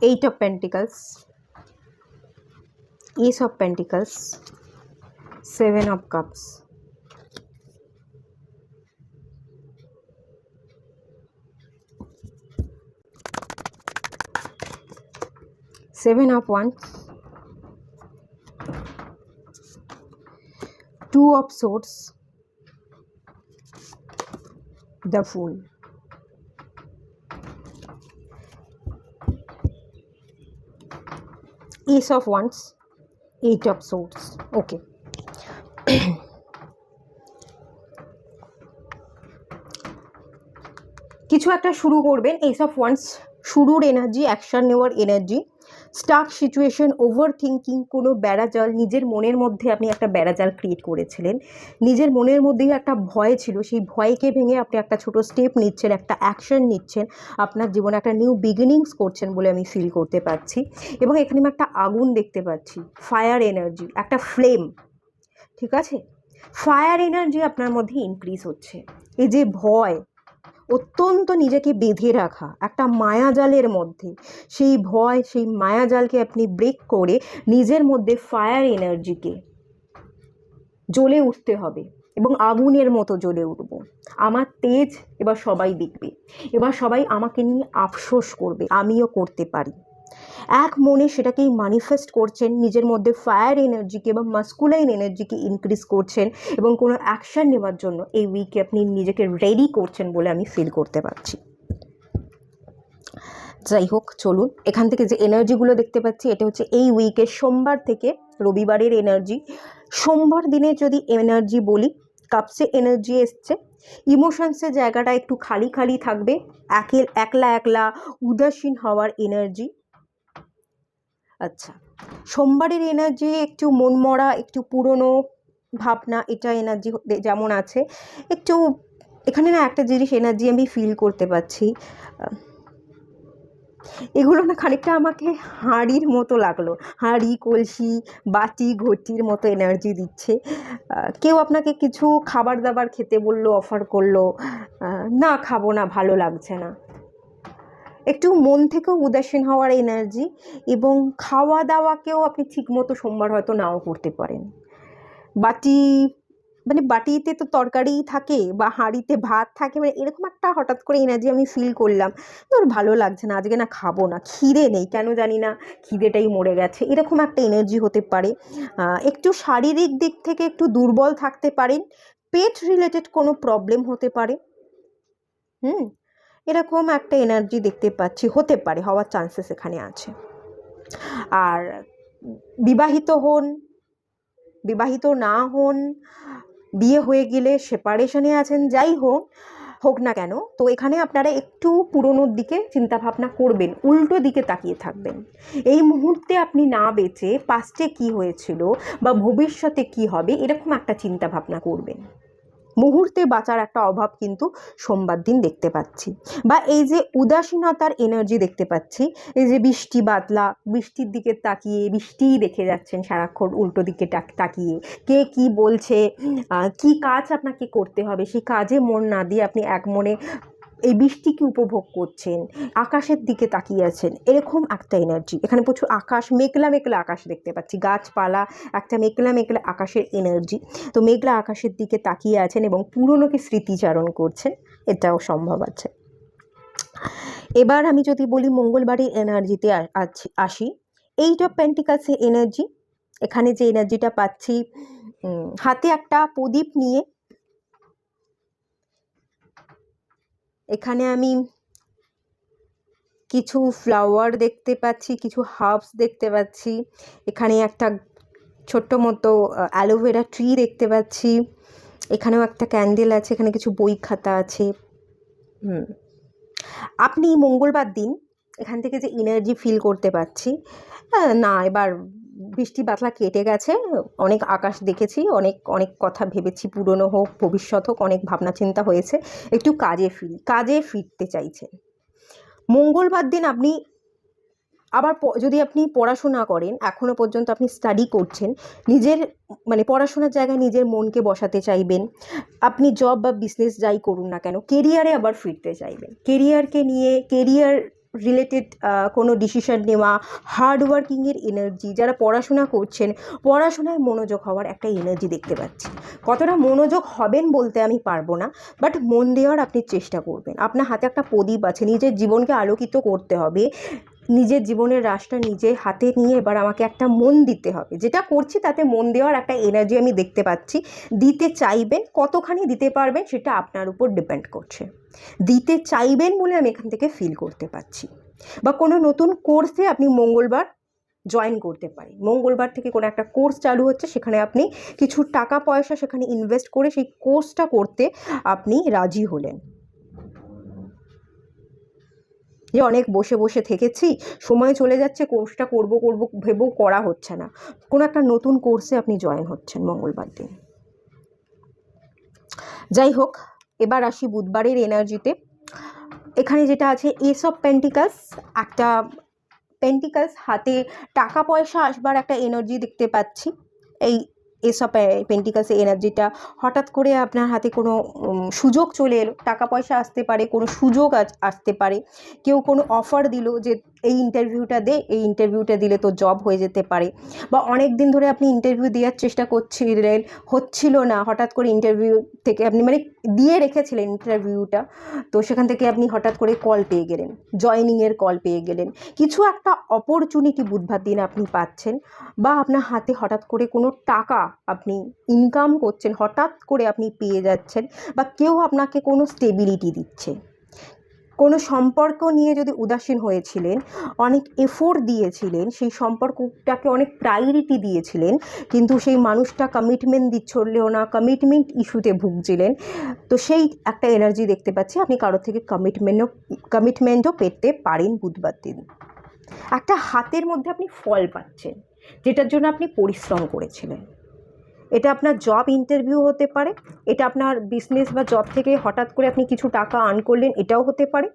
Eight of Pentacles, Ace of Pentacles, Seven of Cups, Seven of Wands, Two of Swords, The Fool, Ace of Wands, Eight of Swords. Okay. কিছু একটা শুরু করবেন, এস অফ ওয়ান্স শুরুর এনার্জি, অ্যাকশন নেওয়ার energy, stuck situation, overthinking, কোনো বেড়াজাল, নিজের মনের মধ্যে আপনি একটা বেড়াজাল ক্রিয়েট করেছিলেন, নিজের মনের মধ্যেই একটা ভয় ছিল, সেই ভয়কে ভেঙে আপনি একটা ছোট স্টেপ নিচ্ছেন, একটা অ্যাকশন নিচ্ছেন, আপনার জীবনে একটা নিউ বিগিনিংস করছেন বলে আমি ফিল করতে পারছি। এবং এখানে আমি একটা আগুন দেখতে পাচ্ছি, ফায়ার এনার্জি, একটা ফ্লেম, ঠিক আছে, ফায়ার এনার্জি আপনার মধ্যে ইনক্রিজ হচ্ছে। এই যে ভয়, অত্যন্ত নিজেকে বেঁধে রাখা একটা মায়াজালের মধ্যে, সেই ভয়, সেই মায়াজালকে আপনি ব্রেক করে নিজের মধ্যে ফায়ার এনার্জিকে জ্বলে উঠতে হবে, এবং আগুনের মতো জ্বলে উঠব। আমার তেজ এবার সবাই দেখবে, এবার সবাই আমাকে নিয়ে আফসোস করবে, আমিও করতে পারি। এক মনে সেটাকেই ম্যানিফেস্ট করছেন, নিজের মধ্যে ফায়ার এনার্জিকে বা মাস্কুলাইন এনার্জিকে ইনক্রিজ করছেন, এবং কোনো অ্যাকশন নেওয়ার জন্য এই উইকে আপনি নিজেকে রেডি করছেন বলে আমি ফিল করতে পারছি। যাই হোক, চলুন এখান থেকে যে এনার্জিগুলো দেখতে পাচ্ছি, এটা হচ্ছে এই উইকের সোমবার থেকে রবিবারের এনার্জি। সোমবার দিনে যদি এনার্জি বলি, কাপসে এনার্জি এসছে, ইমোশনসের জায়গাটা একটু খালি খালি থাকবে, একলা একলা উদাসীন হওয়ার এনার্জি। আচ্ছা, সোমবারের এনার্জি একটু মনমরা, একটু পুরনো ভাবনা, এটা এনার্জি যেমন আছে, একটু এখানে না একটা জিনিস এনার্জি আমি ফিল করতে পারছি, এগুলো না খানিকটা আমাকে হাঁড়ির মতো লাগলো, হাঁড়ি, কলসি, বাটি, ঘটির মতো এনার্জি দিচ্ছে। কেউ আপনাকে কিছু খাবার দাবার খেতে বললো, অফার করলো, না খাবো না, ভালো লাগছে না, একটু মন থেকেও উদাসীন হওয়ার এনার্জি। এবং খাওয়া দাওয়াকেও আপনি ঠিকমতো সোমবার হয়তো নাও করতে পারেন। বাটি মানে বাটিতে তো তরকারি থাকে বা হাঁড়িতে ভাত থাকে, মানে এরকম একটা হঠাৎ করে এনার্জি আমি ফিল করলাম। তোর ভালো লাগছে না, আজকে না খাবো না, খিদে নেই, কেন জানি না খিদেটাই মরে গেছে, এরকম একটা এনার্জি হতে পারে। একটু শারীরিক দিক থেকে একটু দুর্বল থাকতে পারেন, পেট রিলেটেড কোনো প্রবলেম হতে পারে। এরকম একটা এনার্জি দেখতে পাচ্ছি, হতে পারে, হওয়ার চান্সেস এখানে আছে। আর বিবাহিত হন, বিবাহিত না হন, বিয়ে হয়ে গেলে সেপারেশনে আছেন, যাই হোক না কেন, তো এখানে আপনারা একটু পুরনোর দিকে চিন্তা ভাবনা করবেন, উল্টো দিকে তাকিয়ে থাকবেন। এই মুহূর্তে আপনি না বেঁচে পাস্টে কি হয়েছিল বা ভবিষ্যতে কি হবে, এরকম একটা চিন্তা ভাবনা করবেন। মুহূর্তে বাঁচার একটা অভাব কিন্তু সোমবার দিন দেখতে পাচ্ছি। বা এই যে উদাসীনতার এনার্জি দেখতে পাচ্ছি, এই যে বৃষ্টি বাদলা, বৃষ্টির দিকে তাকিয়ে বৃষ্টিই দেখে যাচ্ছেন সারাক্ষণ, উল্টো দিকে তাকিয়ে কে কি বলছে, কি কাজ আপনাকে করতে হবে, সেই কাজে মন না দিয়ে আপনি এক মনে এই বৃষ্টিকে উপভোগ করছেন, আকাশের দিকে তাকিয়ে আছেন, এরকম একটা এনার্জি। এখানে প্রচুর আকাশ, মেঘলা মেঘলা আকাশ দেখতে পাচ্ছি, গাছপালা, একটা মেঘলা মেঘলা আকাশের এনার্জি। তো মেঘলা আকাশের দিকে তাকিয়ে আছেন এবং পুরনোকে স্মৃতিচারণ করছেন, এটাও সম্ভব আছে। এবার আমি যদি বলি মঙ্গলবারের এনার্জিতে আসি, 8 অফ পেন্টিকালসের এনার্জি। এখানে যে এনার্জিটা পাচ্ছি, হাতে একটা প্রদীপ নিয়ে এখানে আমি কিছু ফ্লাওয়ার দেখতে পাচ্ছি, কিছু হার্বস দেখতে পাচ্ছি, এখানে একটা ছোট্ট মতো অ্যালোভেরা ট্রি দেখতে পাচ্ছি, এখানেও একটা ক্যান্ডেল আছে, এখানে কিছু বই খাতা আছে। আপনি মঙ্গলবার দিন এখান থেকে যে এনার্জি ফিল করতে পাচ্ছি, না এবার বৃষ্টি বাদলা কেটে গেছে, অনেক আকাশ দেখেছি, অনেক অনেক কথা ভেবেছি, পুরনো হোক ভবিষ্যৎ হোক, অনেক ভাবনা চিন্তা হয়েছে, একটু কাজে ফিরতে চাইছেন। মঙ্গলবার দিন আপনি আবার যদি আপনি পড়াশোনা করেন, এখনও পর্যন্ত আপনি স্টাডি করছেন, নিজের মানে পড়াশোনার জায়গায় নিজের মনকে বসাতে চাইবেন, আপনি জব বা বিজনেস যাই করুন না কেন, কেরিয়ারে আবার ফিরতে চাইবেন, কেরিয়ারকে নিয়ে কেরিয়ার রিলেটেড কোনো ডিসিশন নেওয়া, হার্ডওয়ার্কিংয়ের এনার্জি। যারা পড়াশোনা করছেন, পড়াশোনায় মনোযোগ হওয়ার একটা এনার্জি দেখতে পাচ্ছি। কতটা মনোযোগ হবেন বলতে আমি পারবো না, বাট মন দেওয়ার আপনি চেষ্টা করবেন। আপনার হাতে একটা প্রদীপ আছে, নিজের জীবনকে আলোকিত করতে হবে, নিজের জীবনের রাশটা নিজে হাতে নিয়ে এবার আমাকে একটা মন দিতে হবে, যেটা করছি তাতে মন দেওয়ার একটা এনার্জি আমি দেখতে পাচ্ছি। দিতে চাইবেন, কতখানি দিতে পারবেন সেটা আপনার উপর ডিপেন্ড করছে। দিতে চাইবেন বলে আমি এখান থেকে ফিল করতে পারছি। বা কোনো নতুন কোর্সে আপনি মঙ্গলবার জয়েন করতে পারেন, মঙ্গলবার থেকে কোনো একটা কোর্স চালু হচ্ছে, সেখানে আপনি কিছু টাকা পয়সা সেখানে ইনভেস্ট করে সেই কোর্সটা করতে আপনি রাজি হলেন। যে অনেক বসে বসে থেকেছি, সময় চলে যাচ্ছে, কোর্সটা করব ভেবেও করা হচ্ছে না, কোনো একটা নতুন কোর্সে আপনি জয়েন হচ্ছেন মঙ্গলবার দিন। যাই হোক, এবার আসি বুধবারের এনার্জিতে। এখানে যেটা আছে এস অফ পেন্টিকালস, একটা পেন্টিকালস, হাতে টাকা পয়সা আসবার একটা এনার্জি দেখতে পাচ্ছি। এই এস অফ পেন্টিকালসের এনার্জিটা, হঠাৎ করে আপনার হাতে কোনো সুযোগ চলে এলো, টাকা পয়সা আসতে পারে, কোনো সুযোগ আসতে পারে, কেউ কোনো অফার দিল যে এই ইন্টারভিউটা দে, এই ইন্টারভিউটা দিলে তো জব হয়ে যেতে পারে। বা অনেক দিন ধরে আপনি ইন্টারভিউ দেওয়ার চেষ্টা করছিলেন, হচ্ছিল না, হঠাৎ করে ইন্টারভিউ থেকে আপনি মানে দিয়ে রেখেছিলেন ইন্টারভিউটা, তো সেখান থেকে আপনি হঠাৎ করে কল পেয়ে গেলেন, জয়নিংয়ের কল পেয়ে গেলেন, কিছু একটা অপরচুনিটি বুধবার দিন আপনি পাচ্ছেন। বা আপনার হাতে হঠাৎ করে কোনো টাকা আপনি ইনকাম করছেন, হঠাৎ করে আপনি পেয়ে যাচ্ছেন, বা কেউ আপনাকে কোনো স্টেবিলিটি দিচ্ছে। কোনো সম্পর্ক নিয়ে যদি উদাসীন হয়েছিলেন, অনেক এফোর্ট দিয়েছিলেন, সেই সম্পর্কটাকে অনেক প্রায়োরিটি দিয়েছিলেন, কিন্তু সেই মানুষটা কমিটমেন্ট দিচ্ছলেও না, কমিটমেন্ট ইস্যুতে ভুগছিলেন, তো সেই একটা এনার্জি দেখতে পাচ্ছি। আপনি কারোর থেকে কমিটমেন্টও পেতে পারেন বুধবার দিন। একটা হাতের মধ্যে আপনি ফল পাচ্ছেন, যেটার জন্য আপনি পরিশ্রম করেছিলেন। এটা আপনার জব ইন্টারভিউ হতে পারে, এটা আপনার বিজনেস বা জব থেকে হঠাৎ করে আপনি কিছু টাকা আর্ন করলেন, এটাও হতে পারে।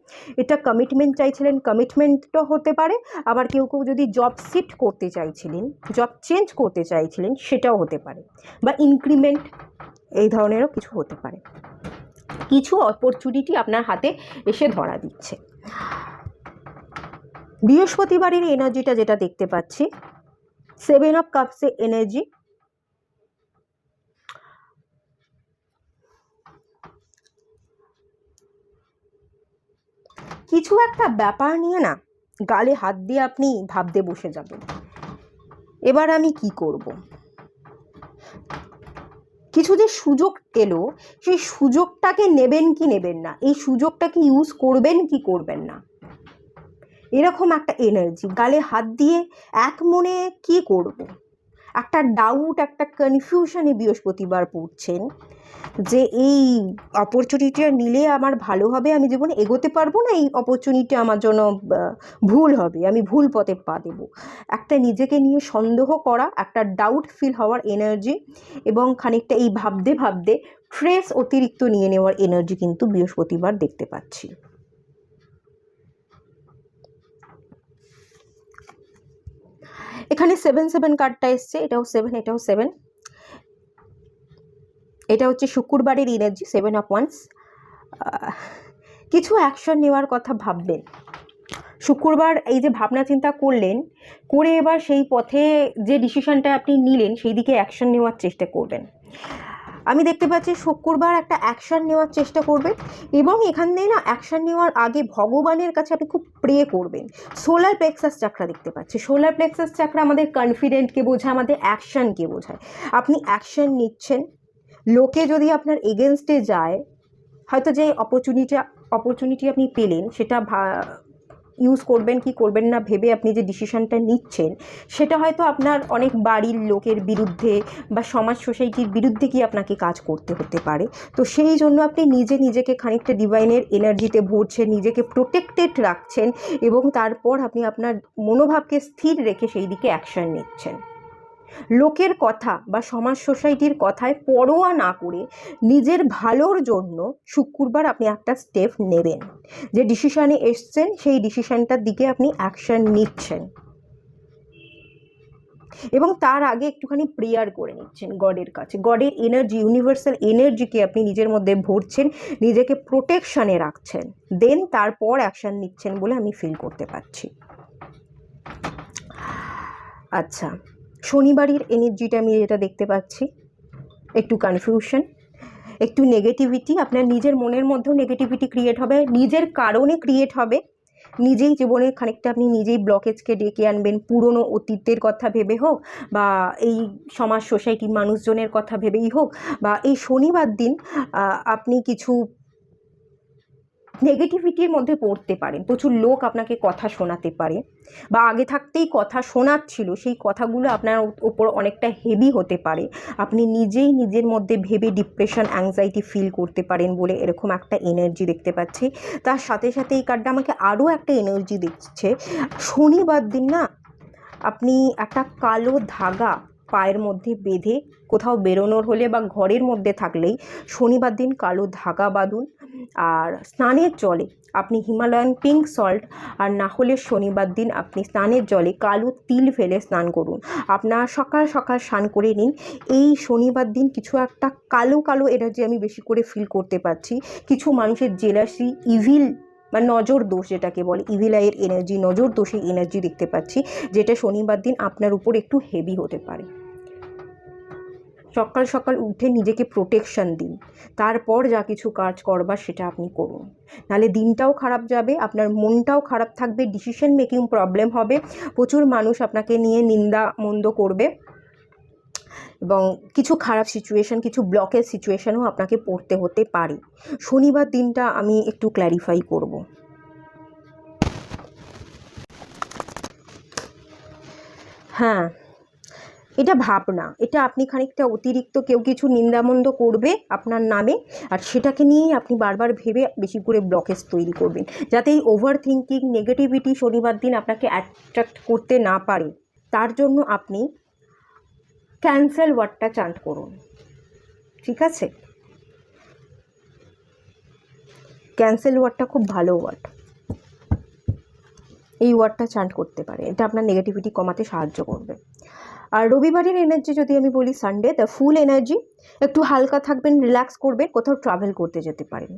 এটা কমিটমেন্ট চাইছিলেন, কমিটমেন্টও হতে পারে। আবার কেউ কেউ যদি জব শিফট করতে চাইছিলেন, জব চেঞ্জ করতে চাইছিলেন, সেটাও হতে পারে। বা ইনক্রিমেন্ট, এই ধরনেরও কিছু হতে পারে। কিছু অপরচুনিটি আপনার হাতে এসে ধরা দিচ্ছে। বৃহস্পতিবারের এনার্জিটা যেটা দেখতে পাচ্ছি, 7 অফ কাপসের এনার্জি। কিছু একটা ব্যাপার নিয়ে না গালে হাত দিয়ে আপনি ভাবতে বসে যাবেন, এবার আমি কি করব। কিছু যে সুযোগ এলো, সেই সুযোগটাকে নেবেন কি নেবেন না, এই সুযোগটাকে ইউজ করবেন কি করবেন না, এরকম একটা এনার্জি। গালে হাত দিয়ে এক মনে কি করব, একটা ডাউট, একটা কনফিউশনে বৃহস্পতিবার পড়ছেন যে এই অপরচুনিটিটা নিলে আমার ভালো হবে, আমি জীবনে এগোতে পারবো না, এই অপরচুনিটি আমার জন্য ভুল হবে, আমি ভুল পথে পা দেবো। একটা নিজেকে নিয়ে সন্দেহ করা, একটা ডাউট ফিল হওয়ার এনার্জি, এবং খানিকটা এই ভাবতে ভাবতে স্ট্রেস অতিরিক্ত নিয়ে নেওয়ার এনার্জি কিন্তু বৃহস্পতিবার দেখতে পাচ্ছি। এখানে 7 কার্ডটা এসছে, এটাও 7, এটাও 7। এটা হচ্ছে শুক্রবারের এনার্জি, 7 অফ ওয়ান্স। কিছু অ্যাকশন নেওয়ার কথা ভাববেন শুক্রবার। এই যে ভাবনা চিন্তা করলেন, করে এবার সেই পথে যে ডিসিশনটা আপনি নিলেন সেই দিকে অ্যাকশন নেওয়ার চেষ্টা করবেন। আমি দেখতে পাচ্ছি শুক্রবার একটা অ্যাকশন নেওয়ার চেষ্টা করবেন, এবং এখান থেকে না অ্যাকশন নেওয়ার আগে ভগবানের কাছে আপনি খুব প্রে করবেন। সোলার প্লেক্সাস চাকরা দেখতে পাচ্ছি। সোলার প্লেক্সাস চাকরা আমাদের কনফিডেন্টকে বোঝায়, আমাদের অ্যাকশনকে বোঝায়। আপনি অ্যাকশন নিচ্ছেন, লোকে যদি আপনার এগেনস্টে যায়, হয়তো যে অপরচুনিটি আপনি পেলেন সেটা ইউজ করবেন কি করবেন না ভেবে আপনি যে ডিসিশনটা নিচ্ছেন, সেটা হয়তো আপনার অনেক বাড়ির লোকের বিরুদ্ধে বা সমাজ সোসাইটির বিরুদ্ধে কি আপনাকে কাজ করতে হতে পারে। তো সেই জন্য আপনি নিজেকে খানিকটা ডিভাইনের এনার্জিতে ভরছেন, নিজেকে প্রোটেক্টেড রাখছেন, এবং তারপর আপনি আপনার মনোভাবকে স্থির রেখে সেই দিকে অ্যাকশন নিচ্ছেন। লোকের কথা বা সমাজ সোসাইটির কথায় পরোয়া না করে নিজের ভালোর জন্য শুক্রবার আপনি একটা স্টেপ নেবেন। যে ডিসিশনে এসছেন সেই ডিসিশনটার দিকে আপনি অ্যাকশন নিচ্ছেন, এবং তার আগে একটুখানি প্রেয়ার করে নিচ্ছেন গডের কাছে। গডের এনার্জি, ইউনিভার্সাল এনার্জিকে আপনি নিজের মধ্যে ভরছেন, নিজেকে প্রোটেকশনে রাখছেন, দেন তারপর অ্যাকশন নিচ্ছেন বলে আমি ফিল করতে পারছি। আচ্ছা, শনিবারের এনার্জিটা আমি যেটা দেখতে পাচ্ছি, একটু কনফিউশন, একটু নেগেটিভিটি। আপনার নিজের মনের মধ্যেও নেগেটিভিটি ক্রিয়েট হবে, নিজের কারণে ক্রিয়েট হবে। নিজেই জীবনে খানিকটা আপনি নিজেই ব্লকেজকে ডেকে আনবেন, পুরনো অতীতের কথা ভেবে হোক, বা এই সমাজ সোসাইটির মানুষজনের কথা ভেবেই হোক, বা এই শনিবার দিন আপনি কিছু নেগেটিভিটির মধ্যে পড়তে পারেন। প্রচুর লোক আপনাকে কথা শোনাতে পারে, বা আগে থাকতেই কথা শোনাচ্ছিল, সেই কথাগুলো আপনার ওপর অনেকটা হেভি হতে পারে। আপনি নিজেই নিজের মধ্যে ভেবে ডিপ্রেশন, অ্যাংজাইটি ফিল করতে পারেন বলে এরকম একটা এনার্জি দেখতে পাচ্ছি। তার সাথে সাথে এই কার্ডটা আমাকে আরও একটা এনার্জি দিচ্ছে। শনিবার দিন না আপনি একটা কালো ধাগা পায়ের মধ্যে বেঁধে কোথাও বেরোনোর হলে বা ঘরের মধ্যে থাকলেই শনিবার দিন কালো ধাগা বাঁধুন। আর স্নানের জলে আপনি হিমালয়ান পিঙ্ক সল্ট, আর না হলে শনিবার দিন আপনি স্নানের জলে কালো তিল ফেলে স্নান করুন। আপনার সকাল সকাল স্নান করে নিন। এই শনিবার দিন কিছু একটা কালো কালো এনার্জি আমি বেশি করে ফিল করতে পারছি। কিছু মানুষের জেলাসি, ইভিল বা নজর দোষ যেটাকে বলে, ইভিল আইয়ের এনার্জি, নজর দোষের এনার্জি দেখতে পাচ্ছি, যেটা শনিবার দিন আপনার উপর একটু হেভি হতে পারে। সকাল সকাল উঠে নিজেকে প্রোটেকশন দিন, তারপর যা কিছু কাজ করবার সেটা আপনি করুন। নাহলে দিনটাও খারাপ যাবে, আপনার মনটাও খারাপ থাকবে, ডিসিশন মেকিং প্রবলেম হবে, প্রচুর মানুষ আপনাকে নিয়ে নিন্দা মন্দ করবে, এবং কিছু খারাপ সিচুয়েশন, কিছু ব্লকের সিচুয়েশনও আপনাকে পড়তে হতে পারে। শনিবার দিনটা আমি একটু ক্ল্যারিফাই করব। হ্যাঁ, এটা ভাবনা, এটা আপনি খানিকটা অতিরিক্ত কেউ কিছু নিন্দামন্দ করবে আপনার নামে, আর সেটাকে নিয়েই আপনি বারবার ভেবে বেশি করে ব্লকেজ তৈরি করবেন, যাতে এই ওভার থিঙ্কিং, নেগেটিভিটি শনিবার দিন আপনাকে অ্যাট্রাক্ট করতে না পারে। তার জন্য আপনি ক্যান্সেল ওয়ার্ডটা চান্ট করুন, ঠিক আছে? ক্যান্সেল ওয়ার্ডটা খুব ভালো ওয়ার্ড, এই ওয়ার্ডটা চান্ট করতে পারে, এটা আপনার নেগেটিভিটি কমাতে সাহায্য করবে। আর রবিবারের এনার্জি যদি আমি বলি, সানডে দ্য ফুল এনার্জি, একটু হালকা থাকবেন, রিল্যাক্স করবেন, কোথাও ট্রাভেল করতে যেতে পারেন।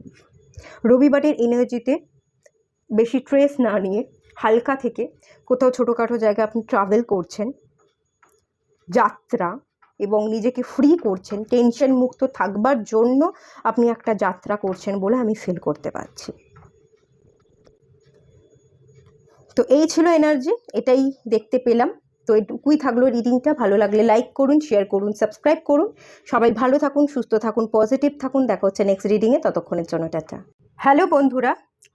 রবিবারের এনার্জিতে বেশি স্ট্রেস না নিয়ে হালকা থেকে কোথাও ছোটোখাটো জায়গায় আপনি ট্রাভেল করছেন, যাত্রা, এবং নিজেকে ফ্রি করছেন, টেনশন মুক্ত থাকবার জন্য আপনি একটা যাত্রা করছেন বলে আমি ফিল করতে পারছি। তো এই ছিল এনার্জি, এটাই দেখতে পেলাম। তো এটুকুই থাকলো রিডিংটা। ভালো লাগলে লাইক করুন, শেয়ার করুন, সাবস্ক্রাইব করুন। সবাই ভালো থাকুন, সুস্থ থাকুন, পজিটিভ থাকুন। দেখা হচ্ছে নেক্সট রিডিংয়ে, ততক্ষণের জন্য টাটা। হ্যালো বন্ধুরা,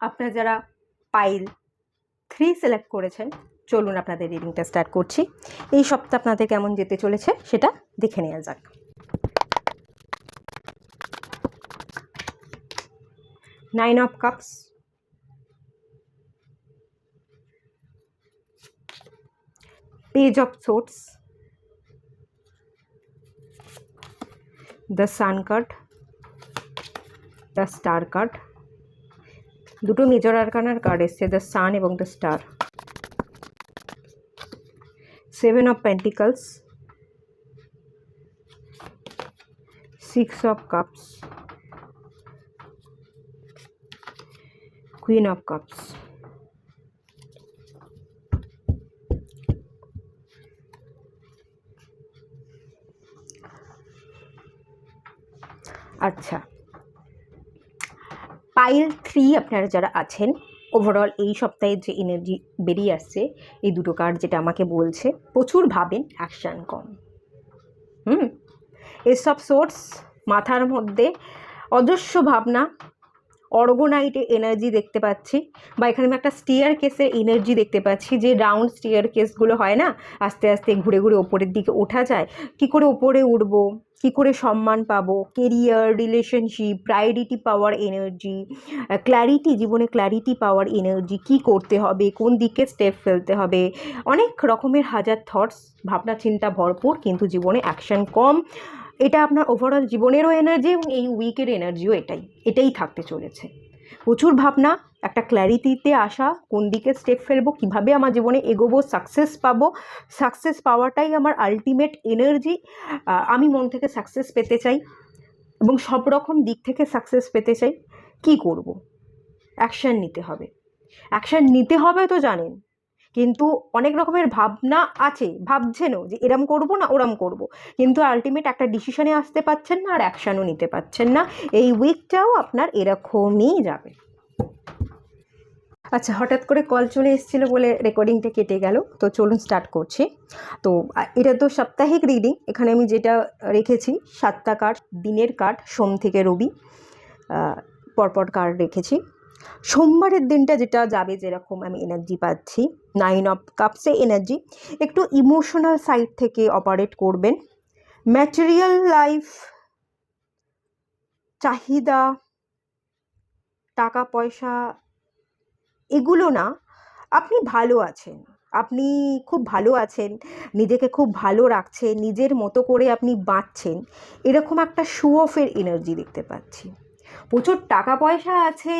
আপনারা যারা পাইল 3 সিলেক্ট করেছেন, চলুন আপনাদের রিডিংটা স্টার্ট করছি। এই সপ্তাহ আপনাদের কেমন যেতে চলেছে সেটা দেখে নেওয়া যাক। Nine of cups, page of swords, the sun card, the star card. দুটো মেজর আরকানার কার্ড এসছে, দ্য সান এবং the star. 7 of Pentacles, 6 of Cups, Queen of Cups। আচ্ছা, পাইল 3 আপনারা যারা আছেন, ওভারঅল এই সপ্তাহে যে এনার্জি বেরিয়ে আসছে, এই দুটো কার্ড যেটা আমাকে বলছে, প্রচুর ভাবেন, action com. S of swords, মাথার মধ্যে অজস্র ভাবনা, অর্গোনাইটে এনার্জি দেখতে পাচ্ছি, বা এখানে আমি একটা স্টিয়ার কেসের এনার্জি দেখতে পাচ্ছি, যে রাউন্ড স্টিয়ার কেসগুলো হয় না, আস্তে আস্তে ঘুরে ঘুরে ওপরের দিকে ওঠা যায়। কি করে ওপরে উঠবো, কি করে সম্মান পাবো, career, relationship, priority power energy, clarity, জীবনে ক্ল্যারিটি পাওয়ার এনার্জি, কি করতে হবে, কোন দিকে স্টেপ ফেলতে হবে, অনেক রকমের হাজার থটস, ভাবনা চিন্তা ভরপুর, কিন্তু জীবনে অ্যাকশন কম। এটা আপনার ওভারঅল জীবনেরও এনার্জি এবং এই উইকের এনার্জিও এটাই থাকতে চলেছে। প্রচুর ভাবনা, একটা ক্ল্যারিটিতে আসা, কোন দিকে স্টেপ ফেলবো, কিভাবে আমার জীবনে এগোবো, সাকসেস পাবো, সাকসেস পাওয়াটাই আমার আলটিমেট এনার্জি। আমি মন থেকে সাকসেস পেতে চাই এবং সব রকম দিক থেকে সাকসেস পেতে চাই। কি করব? অ্যাকশান নিতে হবে। অ্যাকশান নিতে হবে তো জানেন, কিন্তু অনেক রকমের ভাবনা আছে, ভাবছেনও যে এরম করব না ওরম করব, কিন্তু আলটিমেট একটা ডিসিশনে আসতে পারছেন না, আর অ্যাকশানও নিতে পারছেন না। এই উইকটাও আপনার এরকমই যাবে। আচ্ছা, হঠাৎ করে কল চলে এসেছিলো বলে রেকর্ডিংটা কেটে গেল। তো চলুন স্টার্ট করছি। তো এটা তো সাপ্তাহিক রিডিং, এখানে আমি যেটা রেখেছি 7টা কার্ড, দিনের কার্ড, সোম থেকে রবি, পরপর কার্ড রেখেছি। সোমবারের দিনটা যেটা যাবে, যেরকম আমি এনার্জি পাচ্ছি, 9 অফ কাপসে এনার্জি, একটু ইমোশনাল সাইড থেকে অপারেট করবেন। ম্যাটেরিয়াল লাইফ, চাহিদা, টাকা পয়সা, এগুলো না, আপনি ভালো আছেন, আপনি খুব ভালো আছেন, নিজেকে খুব ভালো রাখছেন, নিজের মতো করে আপনি বাঁচছেন, এরকম একটা শো অফের এনার্জি দেখতে পাচ্ছি। প্রচুর টাকা পয়সা আছে,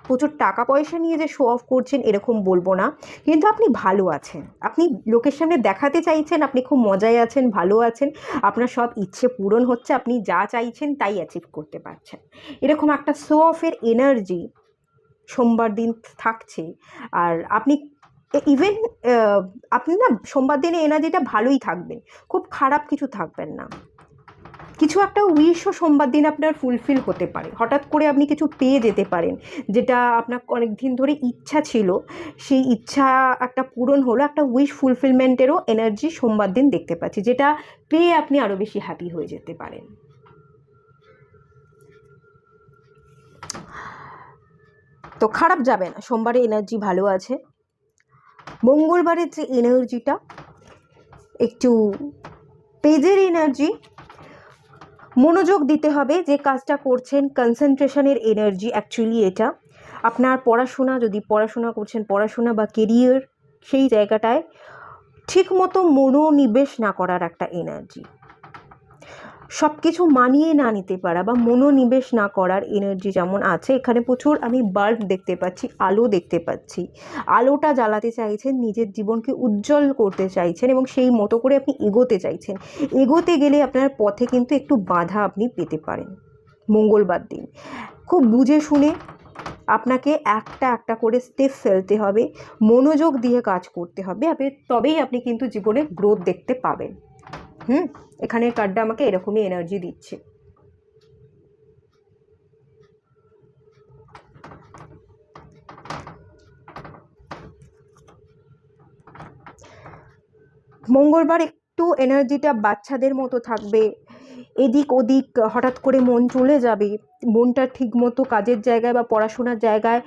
প্রচুর টাকা পয়সা নিয়ে যে শো অফ করছেন এরকম বলবো না, কিন্তু আপনি ভালো আছেন, আপনি লোকের সামনে দেখাতে চাইছেন আপনি খুব মজায় আছেন, ভালো আছেন, আপনার সব ইচ্ছে পূরণ হচ্ছে, আপনি যা চাইছেন তাই অ্যাচিভ করতে পারছেন, এরকম একটা শো অফের এনার্জি সোমবার দিন থাকছে। আর আপনি ইভেন আপনি না সোমবার দিনে এনার্জিটা ভালোই থাকবেন, খুব খারাপ কিছু থাকবেন না। কিছু একটা উইশও সোমবার দিন আপনার ফুলফিল হতে পারে, হঠাৎ করে আপনি কিছু পেয়ে যেতে পারেন, যেটা আপনার অনেক দিন ধরে ইচ্ছা ছিল, সেই ইচ্ছা একটা পূরণ হলো, একটা উইশ ফুলফিলমেন্টেরও এনার্জি সোমবার দিন দেখতে পাচ্ছি, যেটা পেয়ে আপনি আরও বেশি হ্যাপি হয়ে যেতে পারেন। তো খারাপ যাবে না, সোমবারে এনার্জি ভালো আছে। মঙ্গলবারের যে এনার্জিটা, একটু পেজের এনার্জি, মনোযোগ দিতে হবে যে কাজটা করছেন, কনসেন্ট্রেশনের এনার্জি অ্যাকচুয়ালি এটা। আপনার পড়াশোনা, যদি পড়াশোনা করছেন, পড়াশোনা বা কেরিয়ার, সেই জায়গাটায় ঠিকমতো মনোনিবেশ না করার একটা এনার্জি। সব কিছু মানিয়ে না নিতে পারা বা মনোনিবেশ না করার এনার্জি যেমন আছে, এখানে প্রচুর আমি বাল্ব দেখতে পাচ্ছি, আলো দেখতে পাচ্ছি। আলোটা জ্বালাতে চাইছেন, নিজের জীবনকে উজ্জ্বল করতে চাইছেন এবং সেই মতো করে আপনি এগোতে চাইছেন। এগোতে গেলে আপনার পথে কিন্তু একটু বাধা আপনি পেতে পারেন। মঙ্গলবার দিন খুব বুঝে শুনে আপনাকে একটা একটা করে স্টেপ ফেলতে হবে, মনোযোগ দিয়ে কাজ করতে হবে, তবেই আপনি কিন্তু জীবনে গ্রোথ দেখতে পাবেন। এখানের কার্ডটা আমাকে এরকমই এনার্জি দিচ্ছে। মঙ্গলবার একটু এনার্জিটা বাচ্চাদের মতো থাকবে, এদিক ওদিক হঠাৎ করে মন চলে যাবে, মনটা ঠিকমতো কাজের জায়গায় বা পড়াশোনার জায়গায়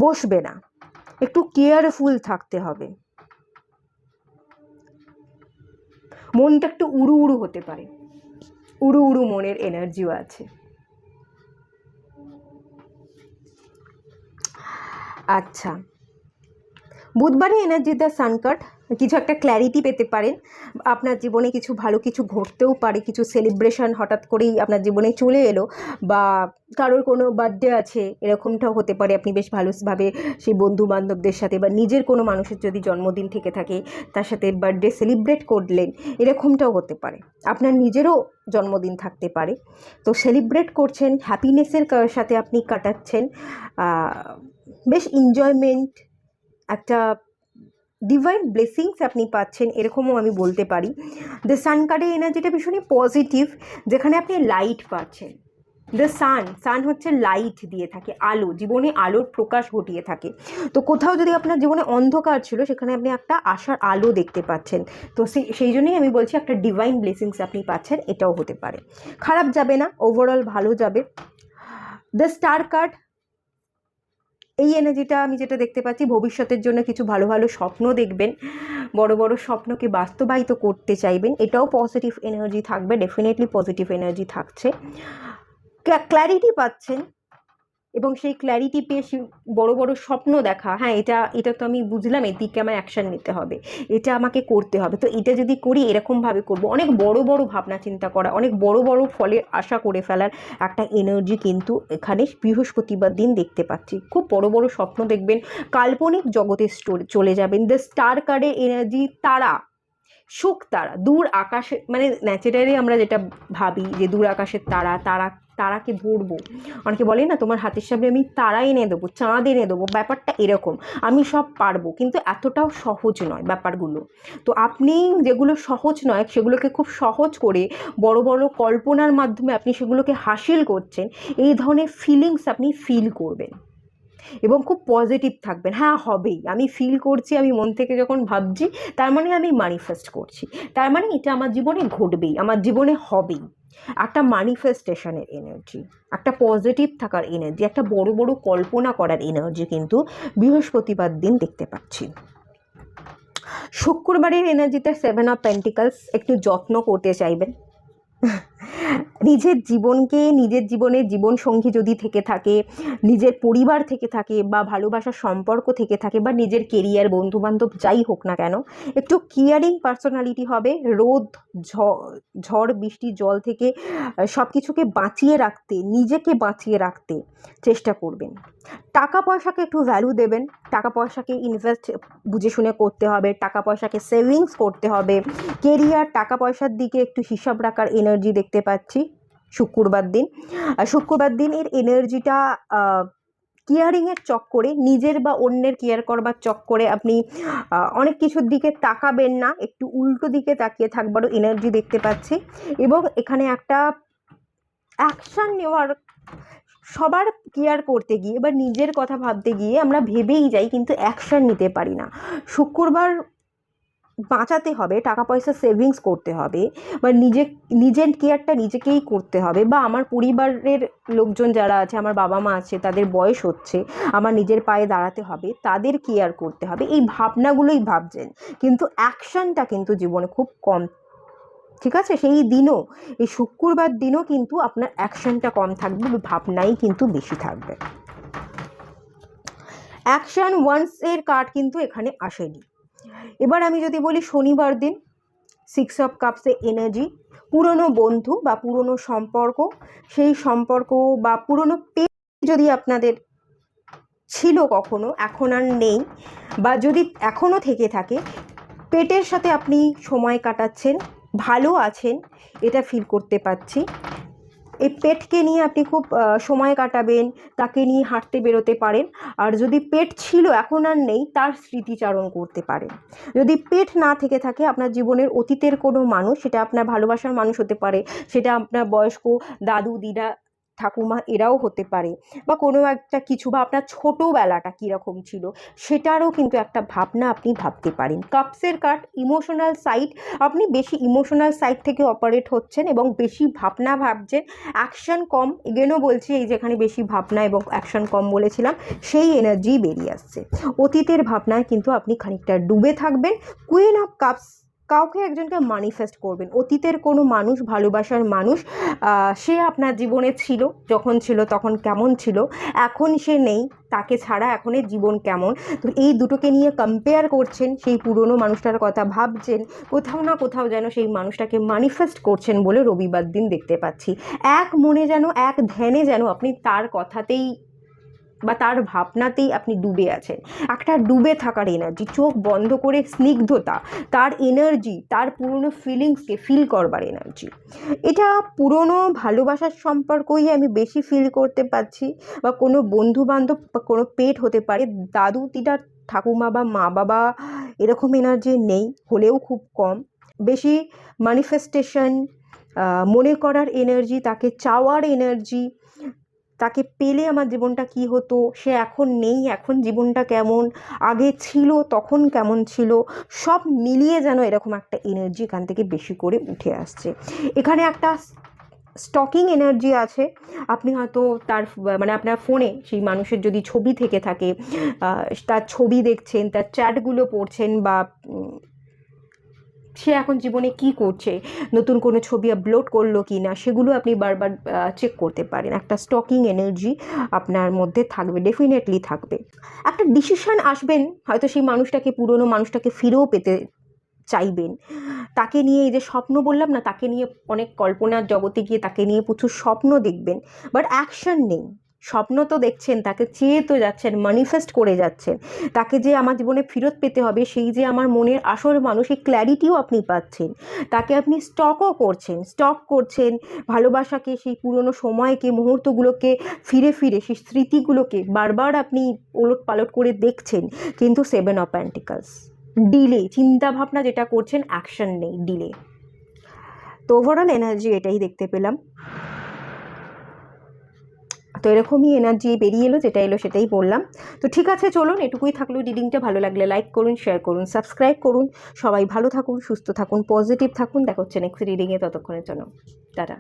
বসবে না, একটু কেয়ারফুল থাকতে হবে। মনটা একটু উড়ু উড়ু হতে পারে, উড়ু উড়ু মনের এনার্জিও আছে। আচ্ছা, বুধবারে এনার্জি দ্য সান কার্ড, কিছু একটা ক্ল্যারিটি পেতে পারেন, আপনার জীবনে কিছু ভালো কিছু ঘটতেও পারে, কিছু সেলিব্রেশন হঠাৎ করেই আপনার জীবনে চলে এলো, বা কারোর কোনো বার্থডে আছে এরকমটাও হতে পারে, আপনি বেশ ভালোভাবে সেই বন্ধু বান্ধবদের সাথে বা নিজের কোনো মানুষের যদি জন্মদিন থেকে থাকে তার সাথে বার্থডে সেলিব্রেট করলেন, এরকমটাও হতে পারে। আপনার নিজেরও জন্মদিন থাকতে পারে, তো সেলিব্রেট করছেন, হ্যাপিনেসের সাথে আপনি কাটাচ্ছেন, বেশ এনজয়মেন্ট, একটা ডিভাইন ব্লেসিংস আপনি পাচ্ছেন, এরকমও আমি বলতে পারি। দ্য সান কার্ডের এনার্জিটা ভীষণই পজিটিভ, যেখানে আপনি লাইট পাচ্ছেন। দ্য সান হচ্ছে লাইট দিয়ে থাকে, আলো, জীবনে আলোর প্রকাশ ঘটিয়ে থাকে। তো কোথাও যদি আপনার জীবনে অন্ধকার ছিল, সেখানে আপনি একটা আশার আলো দেখতে পাচ্ছেন। তো সেই জন্যই আমি বলছি একটা ডিভাইন ব্লেসিংস আপনি পাচ্ছেন, এটাও হতে পারে। খারাপ যাবে না, ওভারঅল ভালো যাবে। দ্য স্টার কার্ড, এই এনার্জিটা আমি যেটা দেখতে পাচ্ছি, ভবিষ্যতের জন্য কিছু ভালো ভালো স্বপ্ন দেখবেন, বড় বড় স্বপ্নকে বাস্তবায়িত করতে চাইবেন, এটাও পজিটিভ এনার্জি থাকবে, ডেফিনেটলি পজিটিভ এনার্জি থাকছে। ক্ল্যারিটি পাচ্ছেন এবং সেই ক্ল্যারিটি পেয়ে বড় বড় স্বপ্ন দেখা, হ্যাঁ এটা তো আমি বুঝলাম, এদিকে আমার অ্যাকশান নিতে হবে, এটা আমাকে করতে হবে, তো এটা যদি করি এরকমভাবে করব, অনেক বড় বড় ভাবনা চিন্তা করা, অনেক বড় বড় ফলের আশা করে ফেলার একটা এনার্জি কিন্তু এখানে বৃহস্পতিবার দিন দেখতে পাচ্ছি। খুব বড় বড় স্বপ্ন দেখবেন, কাল্পনিক জগতে চলে যাবেন। দ্য স্টার কার্ডের এনার্জি তারা, সুখ তারা, দূর আকাশে, মানে ন্যাচারালি আমরা যেটা ভাবি যে দূর আকাশের তারাকে ধরবো, অনেকে বলে না তোমার হাতের সামনে আমি তারা এনে দেবো, চাঁদ এনে দেবো, ব্যাপারটা এরকম। আমি সব পারবো, কিন্তু এতটাও সহজ নয় ব্যাপারগুলো। তো আপনি যেগুলো সহজ নয় সেগুলোকে খুব সহজ করে বড় বড় কল্পনার মাধ্যমে আপনি সেগুলোকে হাসিল করছেন, এই ধরনের ফিলিংস আপনি ফিল করবেন এবং খুব পজিটিভ থাকবেন। হ্যাঁ হবেই, আমি ফিল করছি, আমি মন থেকে যখন ভাবছি তার মানে আমি ম্যানিফেস্ট করছি, তার মানে এটা আমার জীবনে ঘটবেই, আমার জীবনে হবেই। একটা ম্যানিফেস্টেশনের এনার্জি, একটা পজিটিভ থাকার এনার্জি, একটা বড় বড় কল্পনা করার এনার্জি কিন্তু বৃহস্পতিবার দিন দেখতে পাচ্ছি। শুক্রবারের এনার্জিতে 7 অফ পেন্টিকলস, একটু যত্ন করতে চাইবেন নিজের জীবনকে, নিজের জীবনের জীবনসঙ্গী যদি থেকে থাকে, নিজের পরিবার থেকে থাকে, বা ভালোবাসার সম্পর্ক থেকে থাকে, বা নিজের কেরিয়ার, বন্ধুবান্ধব যাই হোক না কেন, একটু কেয়ারিং পার্সোনালিটি হবে। রোদ, ঝড় বৃষ্টি, জল থেকে সব কিছুকে বাঁচিয়ে রাখতে, নিজেকে বাঁচিয়ে রাখতে চেষ্টা করবেন। টাকা পয়সাকে একটু ভ্যালু দেবেন, টাকা পয়সাকে ইনভেস্ট বুঝে শুনে করতে হবে, টাকা পয়সাকে সেভিংস করতে হবে। কেরিয়ার, টাকা পয়সার দিকে একটু হিসাব রাখার এনার্জি দেখতে পাচ্ছি শুক্রবার দিন। শুক্রবার দিন এর এনার্জিটা কেয়ারিংয়ের চক্করে, নিজের বা অন্যের কেয়ার করবার চক্করে আপনি অনেক কিছুর দিকে তাকাবেন না, একটু উল্টো দিকে তাকিয়ে থাকবারও এনার্জি দেখতে পাচ্ছি। এবং এখানে একটা অ্যাকশান নেওয়ার, সবার কেয়ার করতে গিয়ে বা নিজের কথা ভাবতে গিয়ে আমরা ভেবেই যাই কিন্তু অ্যাকশান নিতে পারি না। শুক্রবার বাঁচাতে হবে, টাকা পয়সা সেভিংস করতে হবে, বা নিজের কেয়ারটা নিজেকেই করতে হবে, বা আমার পরিবারের লোকজন যারা আছে, আমার বাবা মা আছে, তাদের বয়স হচ্ছে, আমার নিজের পায়ে দাঁড়াতে হবে, তাদের কেয়ার করতে হবে, এই ভাবনাগুলোই ভাবছেন, কিন্তু অ্যাকশানটা কিন্তু জীবনে খুব কম। ঠিক আছে, সেই দিনও, এই শুক্রবার দিনও কিন্তু আপনার অ্যাকশানটা কম থাকবে, ভাবনাই কিন্তু বেশি থাকবে। অ্যাকশান ওয়ান্স এর কার্ড কিন্তু এখানে আসেনি। এবার আমি যদি বলি শনিবার দিন সিক্স অফ কাপসে এনার্জি, পুরনো বন্ধু বা পুরনো সম্পর্ক, সেই সম্পর্ক বা পুরনো পেট যদি আপনাদের ছিল কখনো, এখন আর নেই, বা যদি এখনও থেকে থাকে, পেটের সাথে আপনি সময় কাটাচ্ছেন, ভালো আছেন, এটা ফিল করতে পারছি। এই পেটকে নিয়ে আপনি খুব সময় কাটাবেন, তাকে নিয়ে হাঁটতে বেরোতে পারেন। আর যদি পেট ছিল এখন আর নেই, তার স্মৃতিচারণ করতে পারেন। যদি পেট না থেকে থাকে, আপনার জীবনের অতীতের কোনো মানুষ, সেটা আপনার ভালোবাসার মানুষ হতে পারে, সেটা আপনার বয়স্ক দাদু দিদা ঠাকুমা এরাও হতে পারে, বা কোনো একটা কিছু, বা আপনার ছোটোবেলাটা কীরকম ছিল সেটারও কিন্তু একটা ভাবনা আপনি ভাবতে পারেন। কাপসের কার্ড ইমোশনাল সাইড, আপনি বেশি ইমোশনাল সাইড থেকে অপারেট হচ্ছেন এবং বেশি ভাবনা ভাবছেন, অ্যাকশন কম। এগেনও বলছি, এই যেখানে বেশি ভাবনা এবং অ্যাকশন কম বলেছিলাম, সেই এনার্জি বেরিয়ে আসছে। অতীতের ভাবনায় কিন্তু আপনি খানিকটা ডুবে থাকবেন। কুইন অফ কাপস, কাউকে একজনকে ম্যানিফেস্ট করবেন, অতীতের কোনো মানুষ, ভালোবাসার মানুষ, সে আপনার জীবনে ছিল, যখন ছিল তখন কেমন ছিল, এখন সে নেই, তাকে ছাড়া এখনের জীবন কেমন। তো এই দুটোকে নিয়ে কম্পেয়ার করছেন, সেই পুরনো মানুষটার কথা ভাবছেন, কোথাও না কোথাও যেন সেই মানুষটাকে ম্যানিফেস্ট করছেন বলে রবিবার দিন দেখতে পাচ্ছি। এক মনে যেন, এক ধ্যানে যেন আপনি তার কথাতেই বা তার ভাবনাতেই আপনি ডুবে আছেন। একটা ডুবে থাকার এনার্জি, চোখ বন্ধ করে স্নিগ্ধতা, তার এনার্জি, তার পুরনো ফিলিংসকে ফিল করবার এনার্জি। এটা পুরনো ভালোবাসার সম্পর্কই আমি বেশি ফিল করতে পারছি, বা কোনো বন্ধু বান্ধব বা কোনো পেট হতে পারে, দাদু দিদা ঠাকুমা বা মা বাবা এরকম এনার্জি নেই, হলেও খুব কম। বেশি ম্যানিফেস্টেশন, মনে করার এনার্জি, তাকে চাওয়ার এনার্জি, তাকে পেলে আমার জীবনটা কি হতো, সে এখন নেই, এখন জীবনটা কেমন, আগে ছিল তখন কেমন ছিল, সব মিলিয়ে যেন এরকম একটা এনার্জি এখান থেকে বেশি করে উঠে আসছে। এখানে একটা স্টকিং এনার্জি আছে। আপনি হয়তো তার মানে আপনার ফোনে সেই মানুষের যদি ছবি থেকে থাকে, তার ছবি দেখছেন, তার চ্যাটগুলো পড়ছেন, বা সে এখন জীবনে কি করছে, নতুন কোনো ছবি আপলোড করলো কি না, সেগুলো আপনি বারবার চেক করতে পারেন। একটা স্টকিং এনার্জি আপনার মধ্যে থাকবে, ডেফিনেটলি থাকবে। একটা ডিসিশন আসবেন, হয়তো সেই মানুষটাকে, পুরনো মানুষটাকে ফিরেও পেতে চাইবেন। তাকে নিয়ে, এই যে স্বপ্ন বললাম না, তাকে নিয়ে অনেক কল্পনার জগতে গিয়ে তাকে নিয়ে প্রচুর স্বপ্ন দেখবেন, বাট অ্যাকশন নেই। স্বপ্ন তো দেখছেন, তাকে চেয়ে তো যাচ্ছেন, ম্যানিফেস্ট করে যাচ্ছেন, তাকে যে আমার জীবনে ফেরত পেতে হবে, সেই যে আমার মনের আসল মানুষ, এই ক্ল্যারিটিও আপনি পাচ্ছেন। তাকে আপনি স্টক করছেন ভালোবাসাকে, সেই পুরনো সময়কে, মুহূর্তগুলোকে ফিরে ফিরে, সেই স্মৃতিগুলোকে বারবার আপনি ওলট পালট করে দেখছেন, কিন্তু 7 অফ পেন্টিকলস, ডিলে, চিন্তাভাবনা যেটা করছেন, অ্যাকশন নেই, ডিলে। তো ওভারঅল এনার্জি এটাই দেখতে পেলাম। তো এরকমই এনার্জি বেরিয়ে এলো, যেটা এলো সেটাই বললাম। তো ঠিক আছে, চলুন, এটুকুই থাকলো রিডিংটা। ভালো লাগলে লাইক করুন, শেয়ার করুন, সাবস্ক্রাইব করুন। সবাই ভালো থাকুন, সুস্থ থাকুন, পজিটিভ থাকুন। দেখা হচ্ছে নেক্সট রিডিংয়ে, ততক্ষণের জন্য টাটা।